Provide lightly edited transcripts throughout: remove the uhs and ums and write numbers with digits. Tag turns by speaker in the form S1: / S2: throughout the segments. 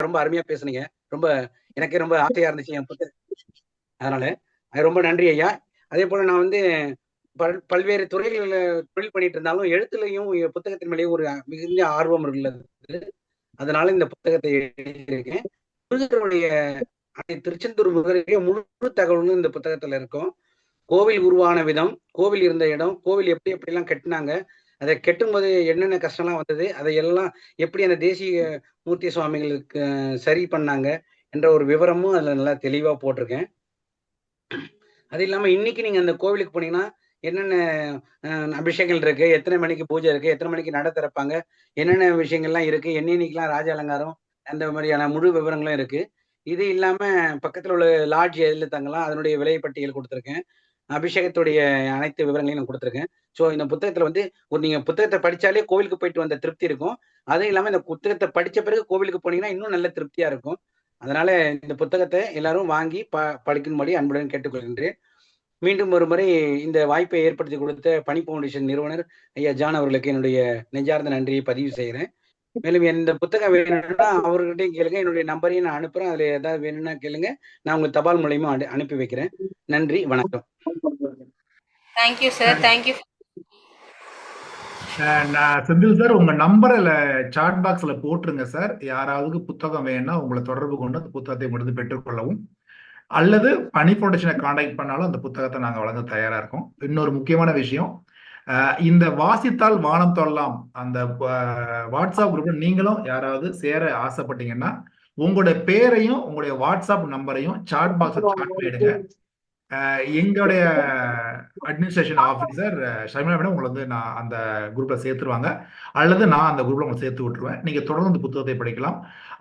S1: ரொம்ப அருமையா பேசுனீங்க. ரொம்ப எனக்கே ரொம்ப ஆசையா இருந்துச்சு என் புத்தகம். அதனால ரொம்ப நன்றி ஐயா. அதே போல நான் வந்து பல்வேறு துறைகளில் தொழில் பண்ணிட்டு இருந்தாலும் எழுத்துலையும் புத்தகத்தின் மேலேயும் ஒரு மிகுந்த ஆர்வம் உள்ளது. அதனால இந்த புத்தகத்தை எழுதியிருக்கேன். முருகருடைய திருச்செந்தூர் முருகருடைய முழு தகவலும் இந்த புத்தகத்துல இருக்கும். கோவில் உருவான விதம், கோவில் இருந்த இடம், கோவில் எப்படி எப்படிலாம் கட்டினாங்க, அதை கெட்டும்போது என்னென்ன கஷ்டம்லாம் வந்தது, அதையெல்லாம் எப்படி அந்த தேசிய மூர்த்தி சுவாமிகளுக்கு சரி பண்ணாங்க என்ற ஒரு விவரமும் அதுல நல்லா தெளிவா போட்டிருக்கேன். அது இல்லாம இன்னைக்கு நீங்க அந்த கோவிலுக்கு போனீங்கன்னா என்னென்ன அபிஷேகங்கள் இருக்கு, எத்தனை மணிக்கு பூஜை இருக்கு, எத்தனை மணிக்கு நட திறப்பாங்க, என்னென்ன விஷயங்கள்லாம் இருக்கு, என்னென்னைக்கெல்லாம் ராஜ அலங்காரம், அந்த மாதிரியான முழு விவரங்களும் இருக்கு. இது இல்லாம பக்கத்துல உள்ள லாட்ஜ் எதுல தங்கலாம், அதனுடைய விலை பட்டியல் கொடுத்துருக்கேன். அபிஷேகத்துடைய அனைத்து விவரங்களையும் நான் கொடுத்துருக்கேன். ஸோ இந்த புத்தகத்துல வந்து நீங்க புத்தகத்தை படிச்சாலே கோவிலுக்கு போயிட்டு வந்த திருப்தி இருக்கும். அதுவும் இல்லாம இந்த புத்தகத்தை படிச்ச பிறகு கோவிலுக்கு போனீங்கன்னா இன்னும் நல்ல திருப்தியா இருக்கும். அதனால இந்த புத்தகத்தை எல்லாரும் வாங்கி படிக்கும்படி அன்புடன் கேட்டுக்கொள்கின்றேன். மீண்டும் ஒரு முறை இந்த வாய்ப்பை ஏற்படுத்தி கொடுத்த பணி ஃபவுண்டேஷன் நிறுவனர் ஐயா ஜான் அவர்களுக்கு என்னுடைய நெஞ்சார்ந்த நன்றியை பதிவு செய்கிறேன். மேலும் எந்த புத்தகம் வேணும்னா அவர்கிட்டையும் கேளுங்க. என்னுடைய நம்பரையும் நான் அனுப்புறேன். அதுல ஏதாவது வேணும்னா கேளுங்க. நான் உங்களுக்கு தபால் மூலியமா அனுப்பி வைக்கிறேன். நன்றி, வணக்கம்.
S2: Thank you sir. Thank you.
S3: Senthil sir, உங்க நம்பரை சாட் பாக்ஸ்ல போட்டுருங்க சார். யாராவது புத்தகம் வேணும்னா உங்களை தொடர்பு கொண்டு அந்த புத்தகத்தை முடிந்து பெற்றுக்கொள்ளவும், அல்லது பணி ஃபவுண்டேஷனை காண்டாக்ட் பண்ணாலும் அந்த புத்தகத்தை நாங்கள் வழங்க தயாரா இருக்கோம். இன்னொரு முக்கியமான விஷயம், இந்த வாசித்தால் வானம் தொழலாம் அந்த வாட்ஸ்அப் குரூப்ல நீங்களும் யாராவது சேர ஆசைப்பட்டீங்கன்னா உங்களுடைய பேரையும் உங்களுடைய வாட்ஸ்அப் நம்பரையும் சாட் பாக்ஸ்ல சாட் பண்ணிடுங்க. எங்களுடைய அட்மினிஸ்ட்ரேஷன் ஆஃபீஸர் ஷர்மிளா மேடம் உங்களை வந்து நான் அந்த குரூப்ல சேர்த்துருவாங்க, அல்லது நான் அந்த குரூப்ல உங்களை சேர்த்து விட்டுருவேன். நீங்க தொடர்ந்து அந்த புத்தகத்தை படிக்கலாம்.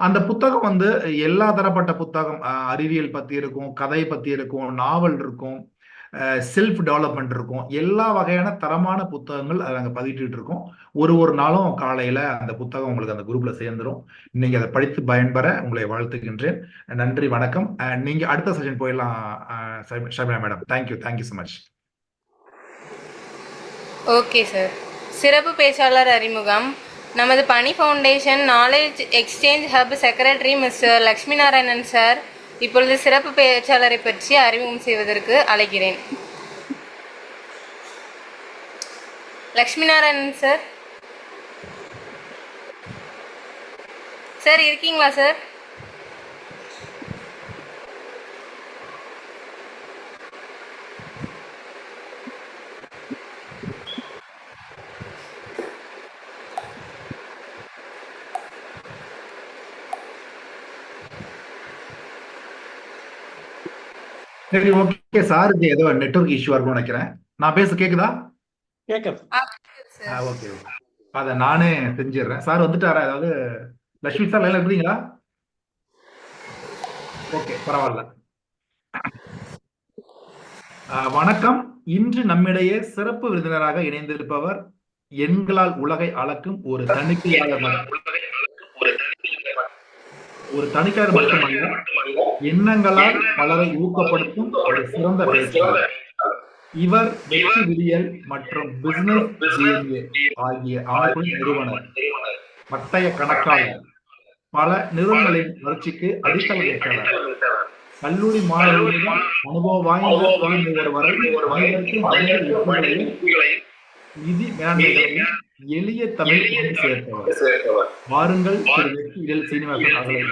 S3: அந்த புத்தகம் வந்து எல்லா தரப்பட்ட புத்தகம், அறிவியல் பத்தி இருக்கும், கதை பத்தி இருக்கும், நாவல் இருக்கும், செல்ஃப் டெவலப்மெண்ட் இருக்கும், எல்லா வகையான தரமான புத்தகங்கள் அதை நாங்கள் பதிவிட்டு இருக்கோம். ஒரு நாளும் காலையில அந்த புத்தகம் உங்களுக்கு அந்த குரூப்ல சேர்ந்துடும். நீங்க அதை படித்து பயன்பெற உங்களை வாழ்த்துகின்றேன். நன்றி, வணக்கம். நீங்க அடுத்த செஷன் போயிடலாம் Sharmila madam. Thank you so much.
S2: Okay sir. சிறப்பு பேச்சாளர் அறிமுகம். நமது பணி foundation knowledge exchange hub secretary mister Lakshmi Narayanan sir இப்பொழுது சிறப்பு பேச்சாளரை பற்றி அறிமுகம் செய்வதற்கு அழைக்கிறேன். லக்ஷ்மி நாராயணன் சார். சார் இருக்கீங்களா சார்?
S3: சரி, ஓகே. சாருக்கு ஏதோ நெட்வொர்க் இஷ்யூ இருக்கும்னு நினைக்கிறேன். நான் பேச கேக்குதா? ஓகே, அதை நானே செஞ்சிடுறேன். சார் வந்துட்டாரா? ஏதாவது லட்சுமி சார் லைன்ல இருக்கிறீங்களா? ஓகே, பரவாயில்ல. வணக்கம். இன்று நம்மிடையே சிறப்பு விருந்தினராக இணைந்திருப்பவர் எண்களால் உலகை அளக்கும் ஒரு தணிக்கையாளர் மட்டுமல்ல, எண்ணங்களால் பலரை ஊக்கப்படுத்தும் ஒரு சிறந்த பேச்சாளர். இவர் வெற்றி விடியல் மற்றும் பிசினஸ் ஜேஎம்ஏ ஆகிய அமைப்பின் நிறுவனர், பட்டய கணக்காளர், பல நிறுவனங்களின் வளர்ச்சிக்கு அடித்தளம் இட்டவர், கல்லூரி மாணவர்களிடம் அனுபவம் வாய்ந்த ஒருவரை நிதி மேலாண்மைகளையும் எளிய தமிழ் சேர்த்தவர். வாருங்கள் திரு வெற்றி விடியல் சீனிவாசன் அவர்களை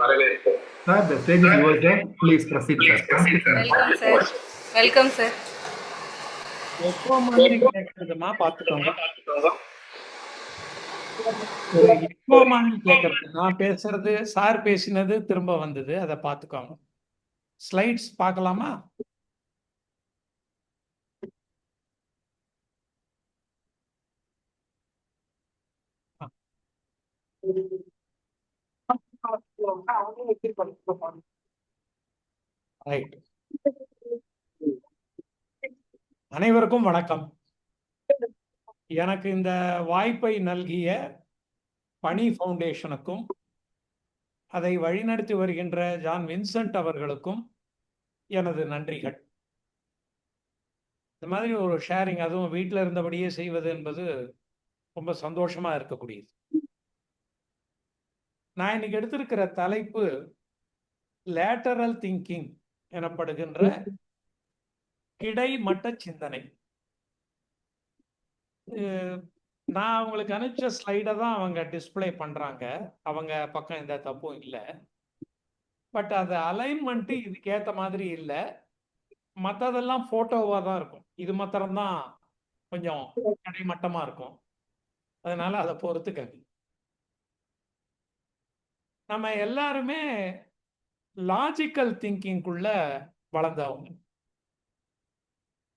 S3: வரவேற்கிறேன். Sir, the stage is yours, sir. Please proceed, sir.
S2: Welcome sir.
S4: கேக்குறதுமா பாத்துக்கோங்க. நான் பேசுறது சார் பேசினது திரும்ப வந்தது, அதை பாத்துக்கோங்க. ஸ்லைட்ஸ் பார்க்கலாமா? அனைவருக்கும் வணக்கம். எனக்கு இந்த வாய்ப்பை நல்கிய பணி ஃபவுண்டேஷனுக்கும் அதை வழிநடத்தி வருகின்ற ஜான் வின்சென்ட் அவர்களுக்கும் எனது நன்றிகள். இந்த மாதிரி ஒரு ஷேரிங், அதுவும் வீட்டில் இருந்தபடியே செய்வது என்பது ரொம்ப சந்தோஷமா இருக்கக்கூடியது. நான் இன்னைக்கு எடுத்திருக்கிற தலைப்பு லேட்டரல் திங்கிங் எனப்படுகின்ற கிடைமட்ட சிந்தனை. நான் அவங்களுக்கு அனுப்பிச்ச ஸ்லைடை தான் அவங்க டிஸ்பிளே பண்றாங்க. அவங்க பக்கம் எந்த தப்பும் இல்லை. பட் அது அலைன்மெண்ட் இதுக்கு ஏத்த மாதிரி இல்லை. மற்றதெல்லாம் போட்டோவா தான் இருக்கும். இது மாத்திரம்தான் கொஞ்சம் கிடைமட்டமா இருக்கும். அதனால அதை பொறுத்துக்கங்க. நம்ம எல்லாருமே லாஜிக்கல் திங்கிங்குள்ள வளர்ந்தவங்க.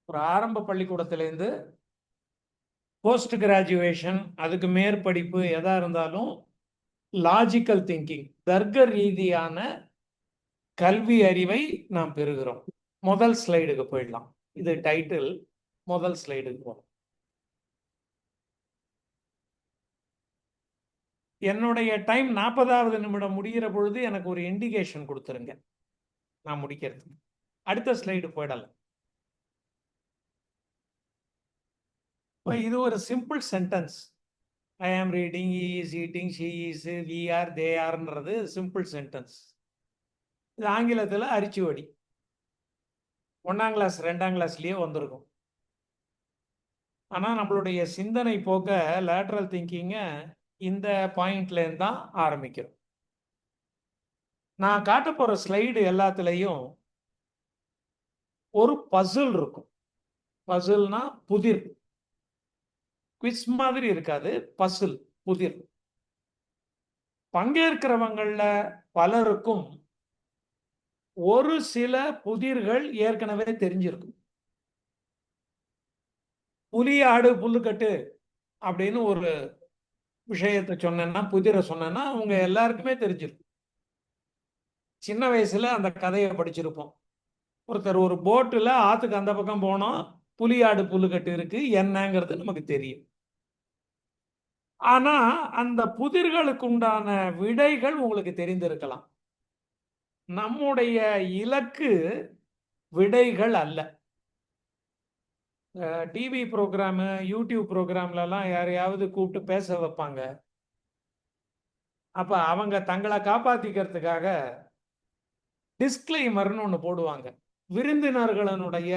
S4: ஒரு ஆரம்ப பள்ளிக்கூடத்திலேருந்து போஸ்ட் கிராஜுவேஷன், அதுக்கு மேற்படிப்பு எதா இருந்தாலும் லாஜிக்கல் திங்கிங், தர்க்க ரீதியான கல்வி அறிவை நாம் பெறுகிறோம். முதல் ஸ்லைடுக்கு போயிடலாம். இது டைட்டில். முதல் ஸ்லைடுக்கு போகலாம். என்னுடைய டைம் 40வது நிமிடம் முடிகிற பொழுது எனக்கு ஒரு இண்டிகேஷன் கொடுத்துருங்க, நான் முடிக்கிறதுக்கு. அடுத்த ஸ்லைடு போயிடலாம். இது ஒரு simple sentence. I am reading, he is eating, she is, we are, they are-ன்றது சிம்பிள் சென்டென்ஸ். இது ஆங்கிலத்தில் அரிச்சுவடி. 1ஆம் கிளாஸ் 2ஆம் கிளாஸ்லயே வந்திருக்கும். ஆனால் நம்மளுடைய சிந்தனை போக்க லேட்டரல் திங்கிங்க இந்த பாயிண்ட்ல இருந்து தான் ஆரம்பிக்கிறோம். நான் காட்ட போற ஸ்லைடு எல்லாத்துலேயும் ஒரு பசில் இருக்கும். பசில்னா புதிர். குவிஸ் மாதிரி இருக்காது, பசில், புதிர். பங்கேற்கிறவங்கள பலருக்கும் ஒரு சில புதிர்கள் ஏற்கனவே தெரிஞ்சிருக்கும். புலி ஆடு புல்லுக்கட்டு அப்படின்னு ஒரு விஷயத்தை சொன்னேன்னா, புதிரை சொன்னேன்னா அவங்க எல்லாருக்குமே தெரிஞ்சிருக்கும். சின்ன வயசுல அந்த கதையை படிச்சிருப்போம். ஒருத்தர் ஒரு போட்டில் ஆற்றுக்கு அந்த பக்கம் போனோம், புலி ஆடு புல்லுக்கட்டு இருக்கு, என்னங்கிறது நமக்கு தெரியும். ஆனா அந்த புதிர்களுக்கு உண்டான விடைகள் உங்களுக்கு தெரிந்திருக்கலாம். நம்முடைய இலக்கு விடைகள் அல்ல. டிவி ப்ரோக்ராமு, யூடியூப் ப்ரோக்ராம்லலாம் யாரையாவது கூப்பிட்டு பேச வைப்பாங்க. அப்போ அவங்க தங்களை காப்பாற்றிக்கிறதுக்காக டிஸ்க்ளைமர்னு ஒன்று போடுவாங்க. விருந்தினர்களுடைய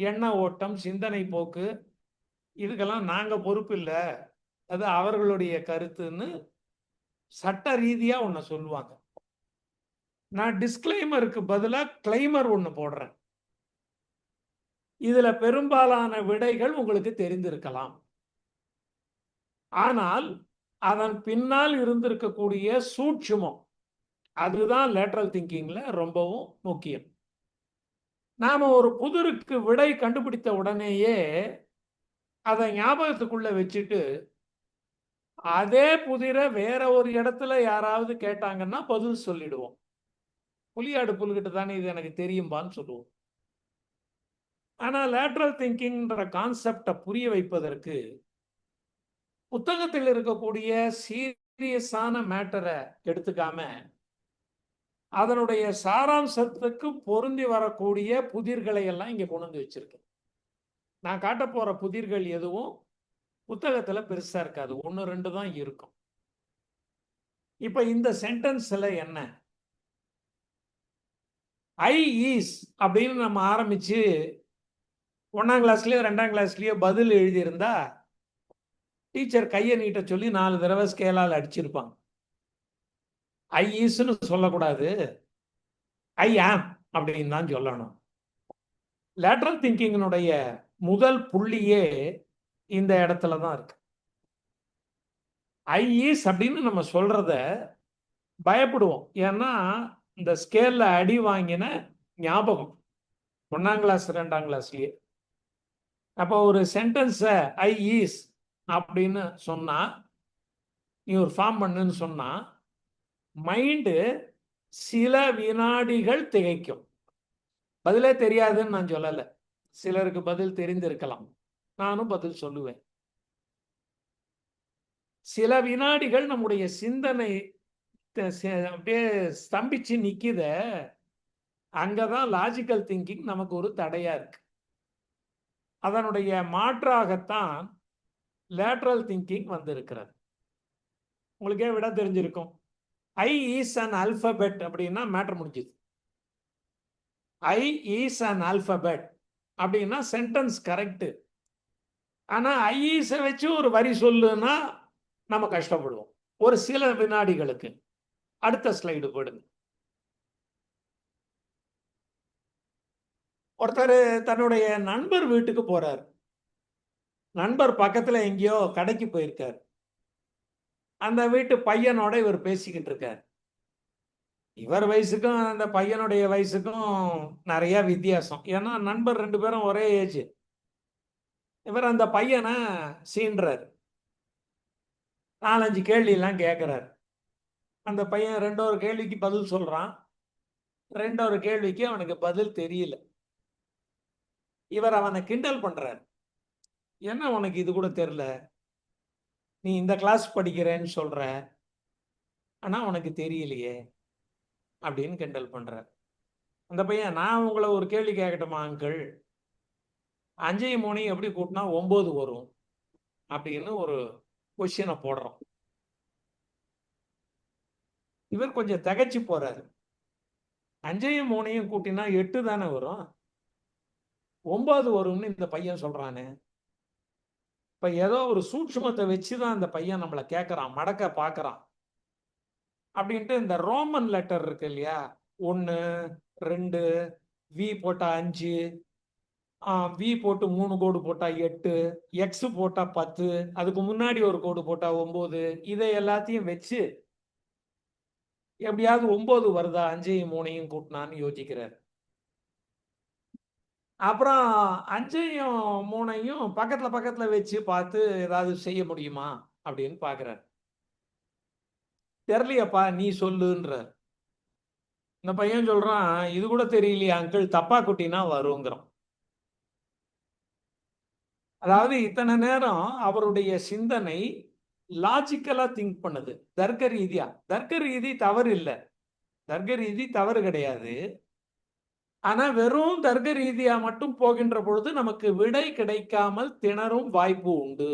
S4: எண்ண ஓட்டம், சிந்தனை போக்கு, இதுக்கெல்லாம் நாங்கள் பொறுப்பு இல்லை, அது அவர்களுடைய கருத்துன்னு சட்ட ரீதியாக ஒன்று சொல்லுவாங்க. நான் டிஸ்க்ளைமருக்கு பதிலாக கிளைமர் ஒன்று போடுறேன். இதுல பெரும்பாலான விடைகள் உங்களுக்கு தெரிந்திருக்கலாம். ஆனால் அதன் பின்னால் இருந்திருக்கக்கூடிய சூட்சுமம், அதுதான் லேட்டரல் திங்கிங்ல ரொம்பவும் முக்கியம். நாம ஒரு புதிருக்கு விடை கண்டுபிடித்த உடனேயே அதை ஞாபகத்துக்குள்ள வச்சுட்டு அதே புதிரை வேற ஒரு இடத்துல யாராவது கேட்டாங்கன்னா பதில் சொல்லிடுவோம். புலியாடு புல்கிட்ட தானே இது எனக்கு தெரியும்பான்னு சொல்லுவோம். ஆனால் லேட்டரல் திங்கிங்ன்ற கான்செப்டை புரிய வைப்பதற்கு புத்தகத்தில் இருக்கக்கூடிய சீரியஸான மேட்டரை எடுத்துக்காம அதனுடைய சாராம்சத்துக்கு பொருந்தி வரக்கூடிய புதிர்களை எல்லாம் இங்கே கொண்டு வந்து வச்சிருக்கேன். நான் காட்ட போற புதிர்கள் எதுவும் புத்தகத்துல பெருசா இருக்காது, 1-2 தான் இருக்கும். இப்ப இந்த சென்டென்ஸ்ல என்ன, ஐ ஈஸ் அப்படின்னு நம்ம ஆரம்பிச்சு 1ஆம் கிளாஸ்லயோ 2ஆம் கிளாஸ்லயோ பதில் எழுதியிருந்தா டீச்சர் கையை நீட்ட சொல்லி 4 தடவை ஸ்கேலால் அடிச்சிருப்பாங்க. ஐ ஈஸ்ன்னு சொல்லக்கூடாது, ஐ ஆம் அப்படின்னு தான் சொல்லணும். லேட்டரல் திங்கிங்கினுடைய முதல் புள்ளியே இந்த இடத்துல தான் இருக்கு. ஐ ஈஸ் அப்படின்னு நம்ம சொல்றத பயப்படுவோம். ஏன்னா இந்த ஸ்கேல்ல அடி வாங்கின ஞாபகம் 1ஆம் கிளாஸ் 2ஆம் கிளாஸ்லயே. அப்போ ஒரு சென்டென்ஸை ஐ ஈஸ் அப்படின்னு சொன்னா, நீ ஒரு ஃபார்ம் பண்ணுன்னு சொன்னா மைண்டு சில வினாடிகள் திகைக்கும். பதிலே தெரியாதுன்னு நான் சொல்லலை, சிலருக்கு பதில் தெரிந்திருக்கலாம், நானும் பதில் சொல்லுவேன். சில வினாடிகள் நம்முடைய சிந்தனை அப்படியே ஸ்தம்பிச்சு நிக்குத, அங்கதான் லாஜிக்கல் திங்கிங் நமக்கு ஒரு தடையா இருக்கு. அதனுடைய மாற்றாகத்தான் லேட்டரல் திங்கிங் வந்திருக்கிறது. உங்களுக்கே விட தெரிஞ்சிருக்கும். ஐ இஸ் அன் அல்பபெட் அப்படின்னா மேட்டர் முடிஞ்சுது. ஐ இஸ் அன் அல்பபெட் அப்படின்னா சென்டென்ஸ் கரெக்ட். ஆனா ஐ இஸ் வச்சு ஒரு வரி சொல்லுன்னா நம்ம கஷ்டப்படுவோம் ஒரு சில வினாடிகளுக்கு. அடுத்த ஸ்லைடு போடுங்க. ஒருத்தர் தன்னுடைய நண்பர் வீட்டுக்கு போறார். நண்பர் பக்கத்துல எங்கேயோ கடைக்கு போயிருக்கார். அந்த வீட்டு பையனோட இவர் பேசிக்கிட்டு இருக்கார். இவர் வயசுக்கும் அந்த பையனுடைய வயசுக்கும் நிறைய வித்தியாசம். ஏன்னா நண்பர் 2 பேரும் ஒரே ஏஜ். இவர் அந்த பையனை சீன்றார். 4-5 கேள்வி எல்லாம் கேட்கிறார். அந்த பையன் 2 கேள்விக்கு பதில் சொல்றான். 2 கேள்விக்கு அவனுக்கு பதில் தெரியல. இவர் அவனை கிண்டல் பண்றார். என்ன உனக்கு இது கூட தெரியல, நீ இந்த கிளாஸ் படிக்கிறேன்னு சொல்ற, ஆனா உனக்கு தெரியலையே அப்படின்னு கிண்டல் பண்றார். அந்த பையன், நான் உங்களை ஒரு கேள்வி கேட்கட்டுமா அங்கிள், 5ஐயும் 3ஐயும் எப்படி கூட்டினா 9 வரும் அப்படின்னு ஒரு கொஸ்டினை போடுறோம். இவர் கொஞ்சம் திகைச்சு போறாரு. 5ஐயும் 3ஐயும் கூட்டினா 8 தானே வரும், 9 வரும்னு இந்த பையன் சொல்றானே. இப்ப ஏதோ ஒரு சூட்சுமத்தை வச்சுதான் அந்த பையன் நம்மளை கேட்கறான், மடக்க பாக்குறான். அப்படின்ட்டு இந்த ரோமன் லெட்டர் இருக்கு இல்லையா, 1 2 வி போட்டா 5, வி போட்டு 3 கோடு போட்டா 8, எக்ஸ் போட்டா 10, அதுக்கு முன்னாடி ஒரு கோடு போட்டா 9, இதை எல்லாத்தையும் வச்சு எப்படியாவது 9 வருதா 5ஐயும் 3ஐயும் கூட்டினான்னு யோசிக்கிறார். அப்புறம் 5ஐயும் 3ஐயும் பக்கத்துல வச்சு பார்த்து ஏதாவது செய்ய முடியுமா அப்படின்னு பாக்குறார். தெரியலையப்பா நீ சொல்லுன்றார். இந்த பையன் சொல்றான், இது கூட தெரியலையா அங்கிள், தப்பா குட்டினா வருங்கிறான். அதாவது இத்தனை நேரம் அவருடைய சிந்தனை லாஜிக்கலா திங்க் பண்ணுது, தர்க்க ரீதியா. தர்க்க ரீதி தவறு இல்லை, தர்க்க ரீதி தவறு கிடையாது. ஆனா வெறும் தர்க்க ரீதியா மட்டும் போகின்ற பொழுது நமக்கு விடை கிடைக்காமல் திணறும் வாய்ப்பு உண்டு.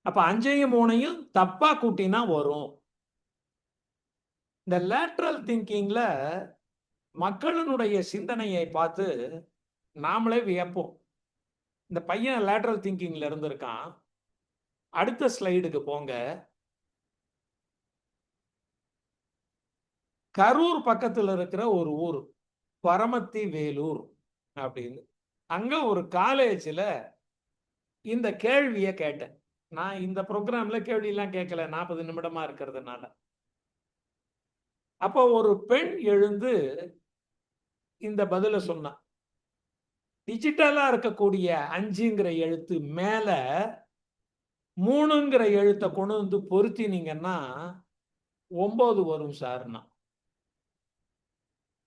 S4: அப்ப 5ஐயும் 3ஐயும் தப்பா கூட்டினா வரும். இந்த லேட்ரல் திங்கிங்ல மக்களினுடைய சிந்தனையை பார்த்து நாமளே வியப்போம். இந்த பையன் லேட்ரல் திங்கிங்ல இருந்திருக்கான். அடுத்த ஸ்லைடுக்கு போங்க. கரூர் பக்கத்துல இருக்கிற ஒரு ஊர் பரமத்தி வேலூர் அப்படின்னு. அங்க ஒரு காலேஜ்ல இந்த கேள்வியை கேட்டேன். நான் இந்த ப்ரோக்ராம்ல கேள்வி எல்லாம் கேட்கல, 40 நிமிடமா இருக்கிறதுனால. அப்போ ஒரு பெண் எழுந்து இந்த பதில சொன்னான். டிஜிட்டலா இருக்கக்கூடிய 5ங்கிற எழுத்து மேல 3ங்கிற எழுத்தை கொண்டு வந்து பொருத்தினீங்கன்னா 9 வரும் சார்னா.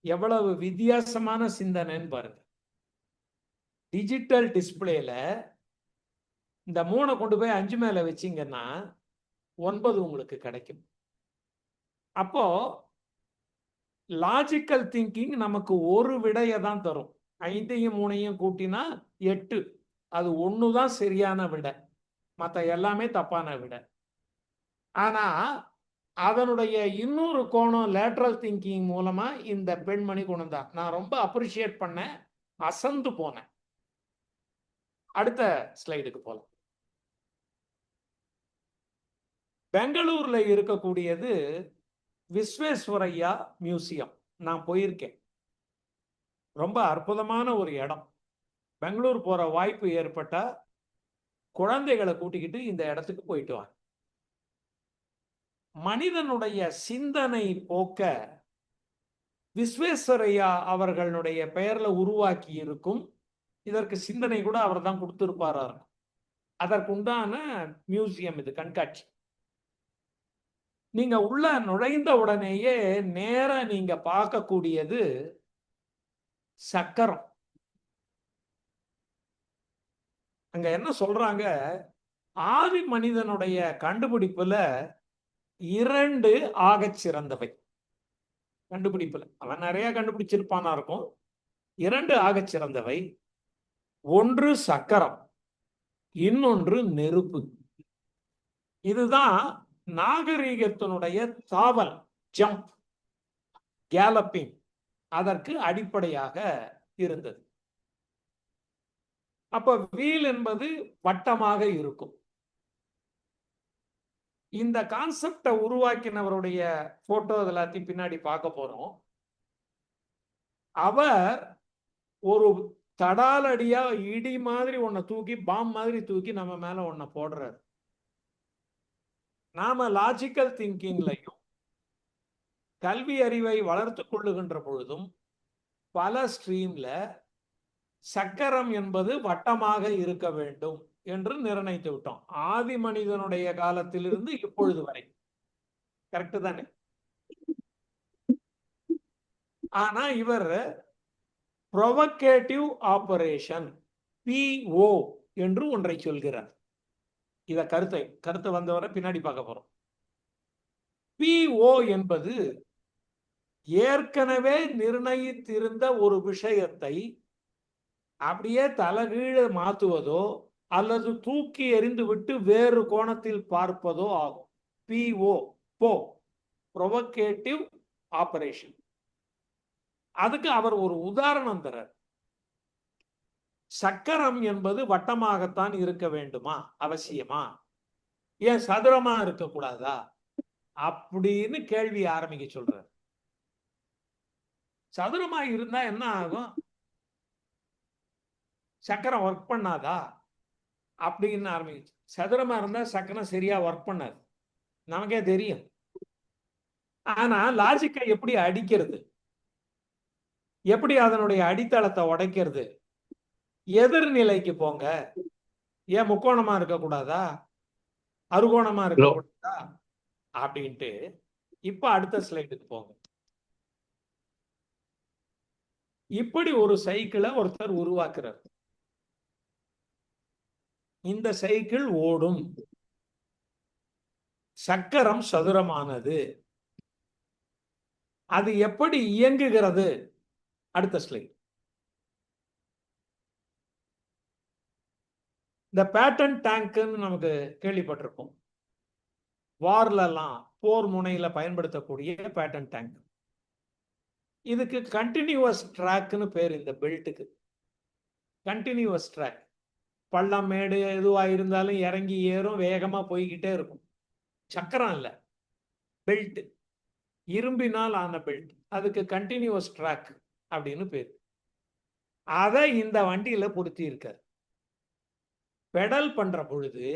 S4: எவ்வளவு வித்தியாசமான சிந்தனைன்னு பாருங்க. டிஜிட்டல் டிஸ்பிளேல இந்த 3 கொண்டு போய் 5 மேல வச்சீங்கன்னா 9 உங்களுக்கு கிடைக்கும். அப்போ லாஜிக்கல் திங்கிங் நமக்கு ஒரு விடையை தான் தரும். 5ஐயும் 3ஐயும் கூட்டினா 8, அது 1 தான் சரியான விடை, மற்ற எல்லாமே தப்பான விடை. ஆனா அதனுடைய இன்னொரு கோணம் லேட்ரல் திங்கிங் மூலமா இந்த பெண்மணி கொண்டு நான் ரொம்ப அப்ரிஷியேட் பண்ணேன், அசந்து போனேன். அடுத்த ஸ்லைடுக்கு போலாம். பெங்களூர்ல இருக்கக்கூடியது விஸ்வேஸ்வரையா மியூசியம். நான் போயிருக்கேன், ரொம்ப அற்புதமான ஒரு இடம். பெங்களூர் போற வாய்ப்பு ஏற்பட்டா குழந்தைகளை கூட்டிக்கிட்டு இந்த இடத்துக்கு போயிட்டு வாங்க. மனிதனுடைய சிந்தனை போக்க விஸ்வேஸ்வரையா அவர்களுடைய பெயர்ல உருவாக்கி இருக்கும். இதற்கு சிந்தனை கூட அவர் தான் கொடுத்திருப்பாரா. அதற்குண்டான மியூசியம் இது, கண்காட்சி. நீங்க உள்ள நுழைந்த உடனேயே நேர நீங்க பார்க்கக்கூடியது சக்கரம். அங்க என்ன சொல்றாங்க, ஆதி மனிதனுடைய கண்டுபிடிப்புல 2 ஆகச் சிறந்தவை. கண்டுபிடிப்புல அவன் நிறைய கண்டுபிடிச்சிருப்பானா இருக்கும். 2 ஆகச் சிறந்தவை. ஒன்று சக்கரம், இன்னொன்று நெருப்பு. இதுதான் நாகரீகத்தினுடைய தாவல், ஜம்ப், கேலப்பிங் அதற்கு அடிப்படையாக இருந்தது. அப்ப வீல் என்பது வட்டமாக இருக்கும். இந்த கான்செப்டை உருவாக்கினவருடைய போட்டோ எல்லாத்தையும் பின்னாடி பார்க்க போறோம். அவர் ஒரு தடாலடியா இடி மாதிரி ஒன்ன தூக்கி, பாம் மாதிரி தூக்கி நம்ம மேல ஒன்ன போடுறாரு. நாம லாஜிக்கல் திங்கிங்லையும் கல்வி அறிவை வளர்த்து கொள்ளுகின்ற பொழுதும் பல ஸ்ட்ரீம்ல சக்கரம் என்பது வட்டமாக இருக்க வேண்டும் என்று நிர்ணயித்து விட்டோம். ஆதி மனிதனுடைய காலத்திலிருந்து இப்பொழுது வரை. கரெக்ட் தானே? ஆனா இவர் ப்ரொவகேட்டிவ் ஆபரேஷன், PO என்று ஒன்றை சொல்கிறார். இத கருத்தை வந்தவரை பின்னாடி பார்க்க போறோம். PO என்பது ஏற்கனவே நிர்ணயித்திருந்த ஒரு விஷயத்தை அப்படியே தலைகீழ மாற்றுவதோ அல்லது தூக்கி எறிந்து விட்டு வேறு கோணத்தில் பார்ப்பதோ ஆகும். PO, provocative operation. அதுக்கு அவர் ஒரு உதாரணம் தரார். சக்கரம் என்பது வட்டமாகத்தான் இருக்க வேண்டுமா? அவசியமா? ஏன் சதுரமா இருக்கக்கூடாதா அப்படின்னு கேள்வி ஆரம்பிக்க சொல்றார். சதுரமா இருந்தா என்ன ஆகும்? சக்கரம் ஒர்க் பண்ணாதா அப்படின்னு ஆரம்பிச்சு. சதுரமா இருந்தா சக்கரம் சரியா ஒர்க் பண்ணாது, நமக்கே தெரியும். ஆனா லாஜிக்கை எப்படி அடிக்கிறது, எப்படி அதனுடைய அடித்தளத்தை உடைக்கிறது? எதிர்நிலைக்கு போங்க. ஏன் முக்கோணமா இருக்கக்கூடாதா, அறுகோணமா இருக்கக்கூடாதா அப்படின்ட்டு. இப்ப அடுத்த ஸ்லைடுக்கு போங்க. இப்படி ஒரு சைக்கிளை ஒருத்தர் உருவாக்குறார். இந்த சைக்கிள் ஓடும். சக்கரம் சதுரமானது. அது எப்படி இயங்குகிறது? அடுத்த ஸ்லைட். இந்த பேட்டன் டேங்க்னு நமக்கு கேள்விப்பட்டிருப்போம். வார்லாம் போர் முனையில பயன்படுத்தக்கூடிய பேட்டன் டேங்க். இதுக்கு கண்டினியூவஸ் ட்ராக்னு பேர். இந்த பெல்ட்டுக்கு கண்டினியூவஸ் ட்ராக். பள்ளம் மேடு எதுவா இருந்தாலும் இறங்கி ஏறும், வேகமா போய்கிட்டே இருக்கும். சக்கரம் இல்ல, பெல்ட், இரும்பினால் ஆன பெல்ட். அதுக்கு கண்டினியூவஸ் ட்ராக் அப்படின்னு பேர். அதை இந்த வண்டியில பொருத்தி இருக்கார். பெடல் பண்ற பொழுது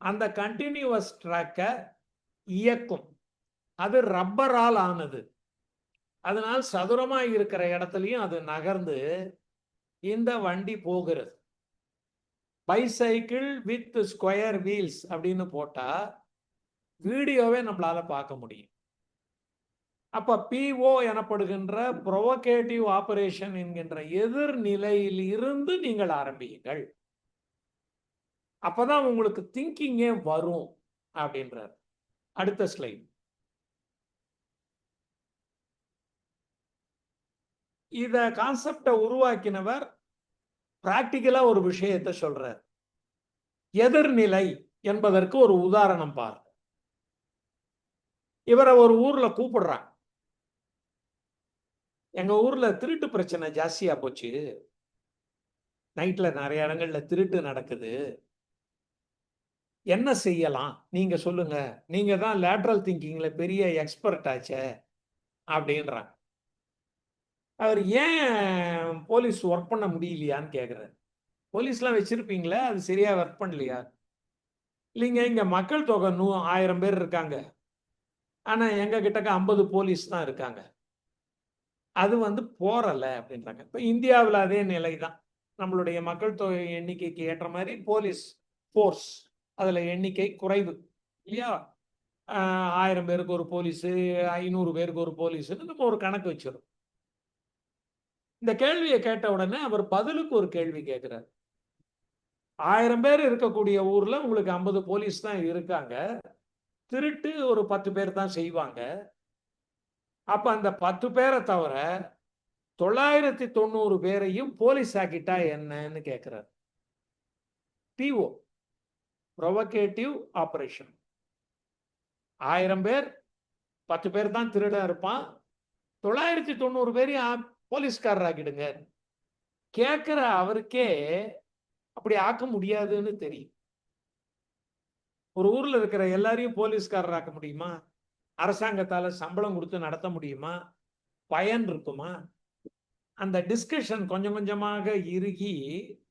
S4: அந்த கண்டினியூவஸ் ட்ராக்கை இயக்கும். அது ரப்பரால் ஆனது. அதனால் சதுரமா இருக்கிற இடத்துலயும் அது நகர்ந்து இந்த வண்டி போகிறது. பைசைக்கிள் வித் ஸ்கொயர் வீல்ஸ் அப்படின்னு போட்டா வீடியோவே நம்மளால பார்க்க முடியும். அப்ப PO எனப்படுகின்ற ப்ரொவகேட்டிவ் ஆபரேஷன் என்கின்ற எதிர்நிலையில் இருந்து நீங்கள் ஆரம்பியுங்கள். அப்பதான் உங்களுக்கு திங்கிங்கே வரும் அப்படின்றார். அடுத்த ஸ்லைட். இத கான்செப்டை உருவாக்கினவர் பிராக்டிக்கலா ஒரு விஷயத்தை சொல்றார். எதிர்நிலை என்பதற்கு ஒரு உதாரணம் பார். இவரை ஒரு ஊர்ல கூப்பிடுறாங்க. எங்க ஊர்ல திருட்டு பிரச்சனை ஜாஸ்தியா போச்சு, நைட்ல நிறைய இடங்கள்ல திருட்டு நடக்குது, என்ன செய்யலாம் நீங்க சொல்லுங்க, நீங்க தான் லேட்ரல் திங்கிங்ல பெரிய எக்ஸ்பர்ட் ஆச்சே அப்படின்றாங்க. அவர் ஏன் போலீஸ் ஒர்க் பண்ண முடியலையான்னு கேட்குறாரு. போலீஸ்லாம் வச்சிருப்பீங்களே, அது சரியா ஒர்க் பண்ணலையா? இல்லைங்க, இங்க மக்கள் தொகை 1000 பேர் இருக்காங்க, ஆனா எங்க கிட்டக்க 50 போலீஸ் தான் இருக்காங்க, அது போறல அப்படின்றாங்க. இப்ப இந்தியாவில் அதே நிலை தான். நம்மளுடைய மக்கள் தொகை எண்ணிக்கைக்கு ஏற்ற மாதிரி போலீஸ் போர்ஸ் அதுல எண்ணிக்கை குறைவு இல்லையா? 1000 பேருக்கு ஒரு போலீஸ், 500 பேருக்கு ஒரு போலீஸ்ன்னு நம்ம ஒரு கணக்கு வச்சிடும். இந்த கேள்வியை கேட்ட உடனே அவர் பதிலுக்கு ஒரு கேள்வி கேட்கிறார். 1000 பேர் இருக்கக்கூடிய ஊர்ல உங்களுக்கு 50 போலீஸ் தான் இருக்காங்க, திருட்டு ஒரு 10 பேர் தான் செய்வாங்க. அப்ப அந்த 10 பேரை தவிர 990 பேரையும் போலீஸ் ஆக்கிட்டா என்னன்னு கேட்கிறார். PO, provocative operation. 1000 பேர் 10 பேர் தான் திருடன் இருப்பான், 990 பேரையும் போலீஸ்காரர் ஆக்கிடுங்க. கேட்கிற அவருக்கே அப்படி ஆக்க முடியாதுன்னு தெரியும். ஒரு ஊர்ல இருக்கிற எல்லாரையும் போலீஸ்காரர் ஆக்க முடியுமா? அரசாங்கத்தால சம்பளம் கொடுத்து நடத்த முடியுமா? பயன் இருக்குமா? அந்த டிஸ்கஷன் கொஞ்சம் கொஞ்சமாக இறுகி